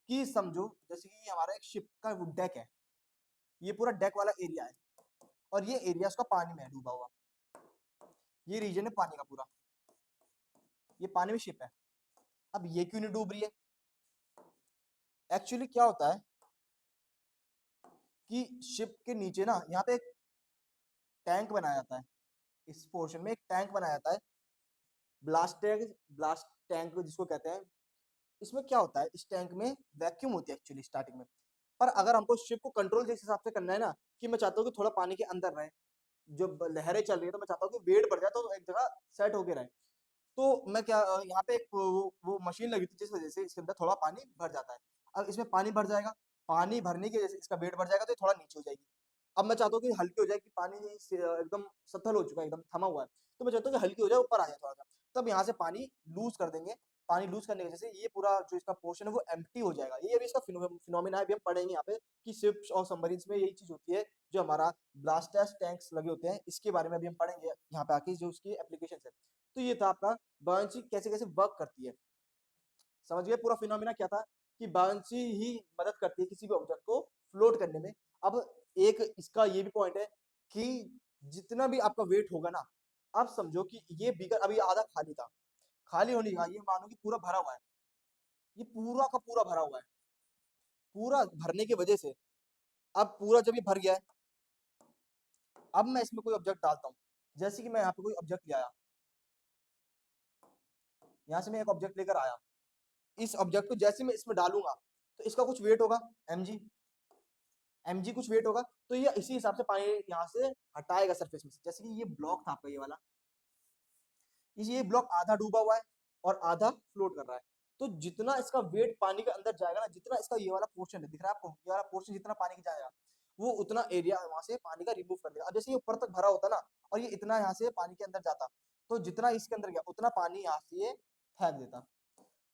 कि समझो जैसे कि हमारा एक शिप का डेक है, ये पूरा डेक वाला एरिया है, और ये एरिया उसका पानी में है डूबा हुआ, ये रीजन है पानी का पूरा, ये पानी में शिप है। अब ये क्यों नहीं डूब रही है, एक्चुअली क्या होता है कि शिप के नीचे ना यहाँ पे एक टैंक बनाया जाता है, इस पोर्शन में एक टैंक बनाया जाता है, ब्लास्ट टैंक जिसको कहते हैं। इसमें क्या होता है, इस टैंक में वैक्यूम होती है एक्चुअली स्टार्टिंग में, पर अगर हमको शिप को कंट्रोल जिस हिसाब से करना है ना, कि मैं चाहता हूँ कि थोड़ा पानी के अंदर रहे, जो लहरें चल रही है तो मैं चाहता हूँ कि वेट बढ़ जाए तो एक जगह सेट होके रहे, तो मैं क्या यहाँ पे एक वो मशीन लगी थी जिस वजह से इसके अंदर थोड़ा पानी भर जाता है। अब इसमें पानी भर जाएगा, पानी भरने की वजह से इसका वेट बढ़ जाएगा तो ये थोड़ा नीचे हो जाएगी। अब मैं चाहता हूँ कि हल्की हो जाए, कि पानी एकदम सत्तल हो चुका है, एकदम थमा हुआ है, तो मैं चाहता हूँ कि हल्की हो जाए, ऊपर आ जाए थोड़ा सा, तब यहाँ से पानी लूज कर देंगे। पानी लूज करने की वजह से ये पूरा जो इसका पोर्शन है वो एम्प्टी हो जाएगा। ये अभी इसका फिनोमिना है, अभी हम पढ़ेंगे यहाँ पे कि शिप्स और सबमरीन्स में यही चीज होती है, जो हमारा ब्लास्टर्स टैंक्स लगे होते हैं, इसके बारे में अभी हम पढ़ेंगे यहाँ पे आके, जो उसकी एप्लीकेशन है। तो ये था आपका बायोन्सी कैसे कैसे वर्क करती है, समझ गए पूरा फिनोमिना क्या था, कि बायोन्सी ही मदद करती है किसी भी ऑब्जेक्ट को फ्लोट करने में। अब एक इसका ये भी पॉइंट है कि जितना भी आपका वेट होगा ना, आप समझो कि ये बीकर अभी आधा खाली था, खाली होने का ये मानो कि पूरा भरा हुआ है, ये पूरा का पूरा भरा हुआ है, पूरा भरने की वजह से अब पूरा जब ये भर गया है, अब मैं इसमें कोई ऑब्जेक्ट डालता हूँ, जैसे कि मैं यहाँ पे कोई ऑब्जेक्ट ले आया, यहाँ से मैं एक ऑब्जेक्ट लेकर आया, इस ऑब्जेक्ट को जैसे मैं इसमें डालूंगा तो इसका कुछ वेट होगा mg, mg कुछ वेट होगा, तो ये इसी हिसाब से पानी यहाँ से हटाएगा सरफेस में से। जैसे कि ये ब्लॉक था आपका ये वाला, ये ब्लॉक आधा डूबा हुआ है और आधा फ्लोट कर रहा है, तो जितना इसका वेट पानी के अंदर जाएगा ना, जितना इसका ये वाला पोर्शन है दिख रहा है आपको, ये वाला पोर्शन जितना पानी के जाएगा, वो उतना एरिया वहां से पानी का रिमूव कर देगा। अब जैसे ये ऊपर तक भरा होता ना, और ये इतना यहाँ से पानी के अंदर जाता, तो जितना इसके अंदर गया उतना पानी यहाँ से ये फेंक देता।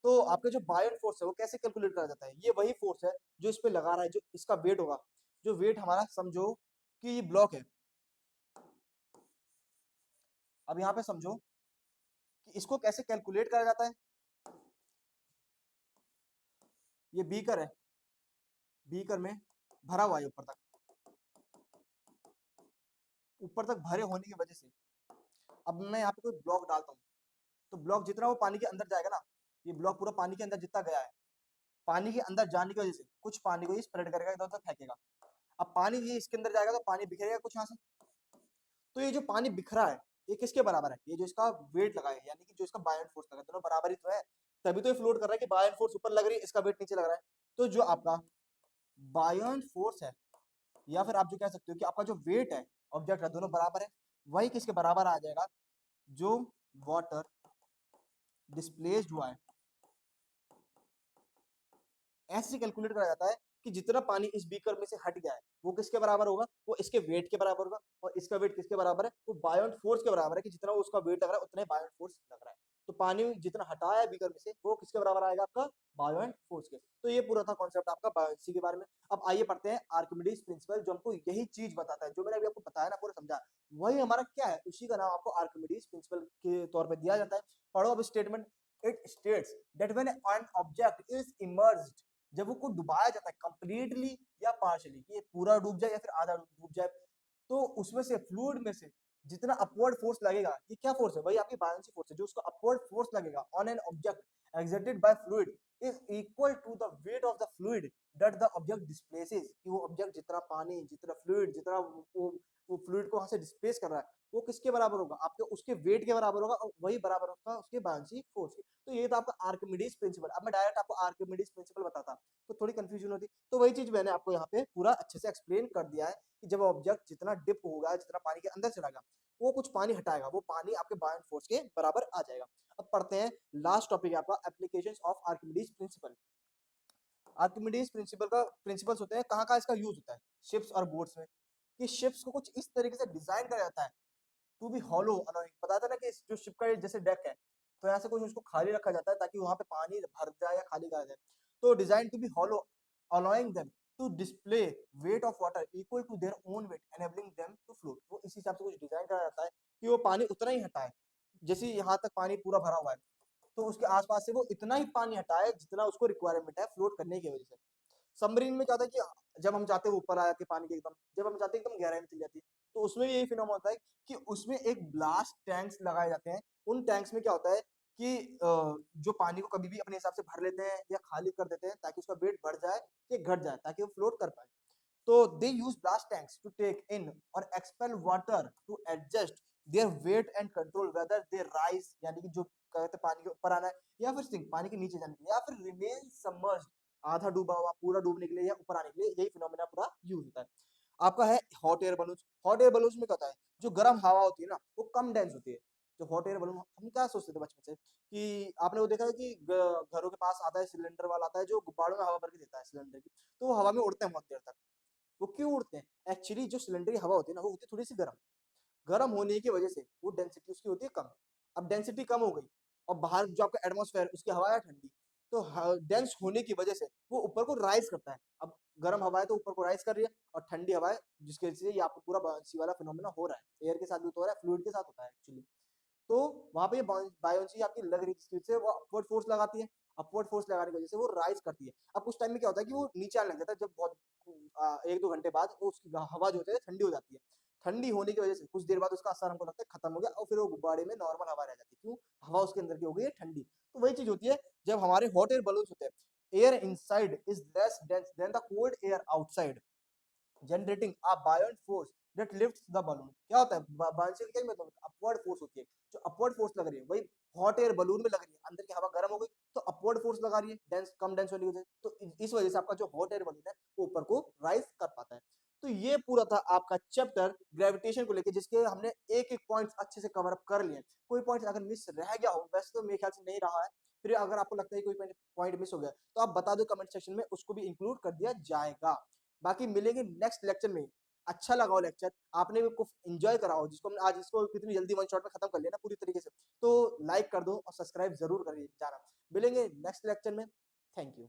तो आपका जो बायोट फोर्स है वो कैसे कैलकुलेट करा जाता है, ये वही फोर्स है जो इस पे लगा रहा है, जो इसका वेट होगा, जो वेट हमारा समझो कि ये ब्लॉक है। अब यहाँ पे समझो कि इसको कैसे कैलकुलेट करा जाता है, ये बीकर है, बीकर में भरा हुआ है ऊपर तक भरे होने की वजह से अब मैं यहाँ पे कोई ब्लॉक डालता हूँ, तो ब्लॉक जितना वो पानी के अंदर जाएगा ना, ये ब्लॉक पूरा पानी के अंदर जितना गया है, पानी के अंदर जाने की वजह से कुछ पानी को ये स्प्रेड करेगा, इधर उधर फेंकेगा। अब पानी ये इसके अंदर जाएगा तो पानी बिखरेगा कुछ यहाँ से। तो ये जो पानी बिखरा है ये किसके बराबर है? ये जो इसका वेट लगा है, यानी कि जो इसका बायोन फोर्स लगा है, दोनों बराबर ही तो है, तभी तो ये फ्लोट कर रहा है कि बायोन फोर्स ऊपर लग रही है, इसका वेट नीचे लग रहा है। तो जो आपका बायोन फोर्स है, या फिर आप जो कह सकते हो कि आपका जो वेट है ऑब्जेक्ट का, दोनों बराबर है, वही किसके बराबर आ जाएगा? जो वाटर डिस्प्लेस्ड हुआ है, ऐसे कैलकुलेट करा जाता है कि जितना पानी इस बीकर में से हट गया है वो किसके बराबर होगा? वो इसके वेट के बराबर होगा। और इसका वेट किसके बराबर है? वो बायोन फोर्स के बराबर है, कि जितना उसका वेट लग रहा है उतना ही बायोन फोर्स लग रहा है। तो पानी जितना हटाया है बीकर में से वो किसके बराबर आएगा? आपका बायोन फोर्स के। तो ये पूरा था कॉन्सेप्ट आपका बायोन्सी के बारे में। अब आइए पढ़ते हैं आर्किमिडीज प्रिंसिपल, जो हमको यही चीज बताता है, जो मैंने अभी आपको बताया ना, पूरा समझा, वही हमारा क्या है, उसी का नाम आपको आर्किमिडीज प्रिंसिपल के तौर पर दिया जाता है। पढ़ो अब statement. It states that when an object is emerged, जब वो को डुबाया जाता है कंप्लीटली या पार्शियली, कि ये पूरा डूब जाए या फिर आधा डूब जाए, तो उसमें से फ्लूइड में से जितना अपवर्ड फोर्स लगेगा, ये क्या फोर्स है? वही आपकी बायोन्सी फोर्स है। जो उसका अपवर्ड फोर्स लगेगा on an object exerted by fluid is equal to the weight of the fluid that the object displaces, कि वो ऑब्जेक्ट जितना पानी, जितना फ्लूइड, जितना वो फ्लूइड को वहां से डिस्प्लेस कर रहा है, वो किसके बराबर होगा? आपके उसके वेट के बराबर होगा, और वही बराबर होगा उसके बायोन्सी फोर्स के। तो ये तो आपका आर्किमिडीज प्रिंसिपल। अब मैं डायरेक्ट आपको आर्किमिडीज प्रिंसिपल बताता तो थोड़ी कंफ्यूजन होती, तो वही चीज मैंने आपको यहाँ पे पूरा अच्छे से एक्सप्लेन कर दिया है कि जब ऑब्जेक्ट जितना डिप होगा, जितना पानी के अंदर चला गया, वो कुछ पानी हटाएगा, वो पानी आपके बायोन फोर्स के बराबर आ जाएगा। अब पढ़ते हैं लास्ट टॉपिक है आपका applications of Archimedes principal. Archimedes principal का प्रिंसिपल्स होते हैं, कहाँ इसका यूज होता है? शिप्स और बोट्स में, कि शिप्स को कुछ इस तरीके से डिजाइन करा जाता है टू बी हॉलो अलोइंग। पता था ना कि जो शिप का जैसे डेक है, तो ऐसे कुछ उसको खाली रखा जाता है ताकि वहां पे पानी भर जाए या खाली करा जाए। तो designed to be hollow allowing them to displace weight of water equal to their own weight enabling them to float. वो इस हिसाब से कुछ डिजाइन करा जाता है कि वो पानी उतना ही हटाए, जैसे यहाँ तक पानी पूरा भरा हुआ है, तो उसके आसपास से वो इतना ही पानी हटाए जितना उसको रिक्वायरमेंट है फ्लोट करने की वजह से। सबमरीन में क्या होता है कि जब हम चाहते हैं ऊपर आ जाती है पानी के एकदम, जब हम चाहते हैं एकदम गहराई में चली जाती है, तो उसमें यही फिनोमेना होता है कि उसमें एक ब्लास्ट टैंक्स लगाए जाते हैं। उन टैंक्स में क्या होता है कि जो पानी को कभी भी अपने हिसाब से भर लेते हैं या खाली कर देते हैं, ताकि उसका वेट बढ़ जाए या घट जाए, ताकि वो फ्लोट कर पाए। तो दे use blast tanks to take in और expel water to adjust their weight and control whether they rise, यानी कि जो कहते पानी के ऊपर आना है या फिर सिंक पानी के नीचे जाने के लिए, या फिर remain submerged आधा डूबा हुआ पूरा डूबने के लिए या ऊपर आने के लिए, यही फिनोमेना पूरा यूज होता है। आपका है hot air balloon. Hot air balloon में क्या होता है? जो गर्म हवा होती है ना, वो कम डेंस होती है। जो हॉट एयर बलून, हम क्या सोचते थे बचपन से कि आपने वो देखा है कि घरों के पास आता है सिलेंडर वाला, आता है जो गुब्बारों में हवा भर के देता है सिलेंडर की, तो वो हवा में उड़ते हैं बहुत देर तक। वो क्यों उड़ते हैं? एक्चुअली जो सिलेंडर की हवा होती है ना, वो होती है थोड़ी सी गर्म। गर्म होने की वजह से वो डेंसिटी उसकी होती है कम। अब डेंसिटी कम हो गई और बाहर जो आपका एटमॉस्फेयर उसकी हवा है ठंडी, तो डेंस होने की वजह से वो ऊपर को राइज करता है। अब गर्म हवा है तो ऊपर को राइज कर रही है, और ठंडी हवा है जिसकी वजह से ये आपको पूरा बाउंसी वाला फिनोमेना हो रहा है। एयर के साथ भी तो हो रहा है, फ्लूइड के साथ होता है एक्चुअली। तो वहां पे बायोन्सी आपकी लग रही है, जिसकी वजह से वो अपवर्ड फोर्स लगाती है। अपवर्ड फोर्स लगाने की वजह से वो राइज करती है। अब कुछ टाइम में क्या होता है कि वो नीचे आने लग जाता है, जब बहुत 1-2 घंटे बाद वो उसकी हवा जो होती है ठंडी हो जाती है। ठंडी होने की वजह से कुछ देर बाद उसका असर हमको लगता है खत्म हो गया, और फिर वो गुब्बारे में नॉर्मल हवा रह जाती है। क्यों? हवा उसके अंदर की हो गई है ठंडी। तो वही चीज होती है जब हमारे हॉट एयर बलून्स होते हैं। Air inside is less dense than the cold air outside, generating a buoyant force that lifts the balloon. क्या होता है बायोन्सी का? क्या मतलब? अपवर्ड फोर्स होती है। जो अपवर्ड फोर्स लग रही है वही हॉट एयर बलून में लग रही है, अंदर की हवा गर्म हो गई तो अपवर्ड फोर्स लगा रही है, डेंस कम डेंस होने की वजह से। तो इस वजह से आपका जो हॉट एयर बलून है वो ऊपर को राइज कर पाता है। तो ये पूरा था आपका चैप्टर ग्रेविटेशन को लेकर, जिसके हमने एक एक पॉइंट्स अच्छे से कवर अप कर लिए। कोई पॉइंट अगर मिस रह गया हो, वैसे तो मेरे ख्याल से नहीं रहा है, फिर अगर आपको लगता है कोई पॉइंट मिस हो गया तो आप बता दो कमेंट सेक्शन में, उसको भी इंक्लूड कर दिया जाएगा। बाकी मिलेंगे नेक्स्ट लेक्चर में। अच्छा लगा हो लेक्चर, आपने भी कुछ एंजॉय करा हो, जिसको हमने आज इसको कितनी जल्दी वन शॉट में खत्म कर लिया ना पूरी तरीके से, तो लाइक कर दो और सब्सक्राइब जरूर करिए जाना। मिलेंगे नेक्स्ट लेक्चर में। Thank you.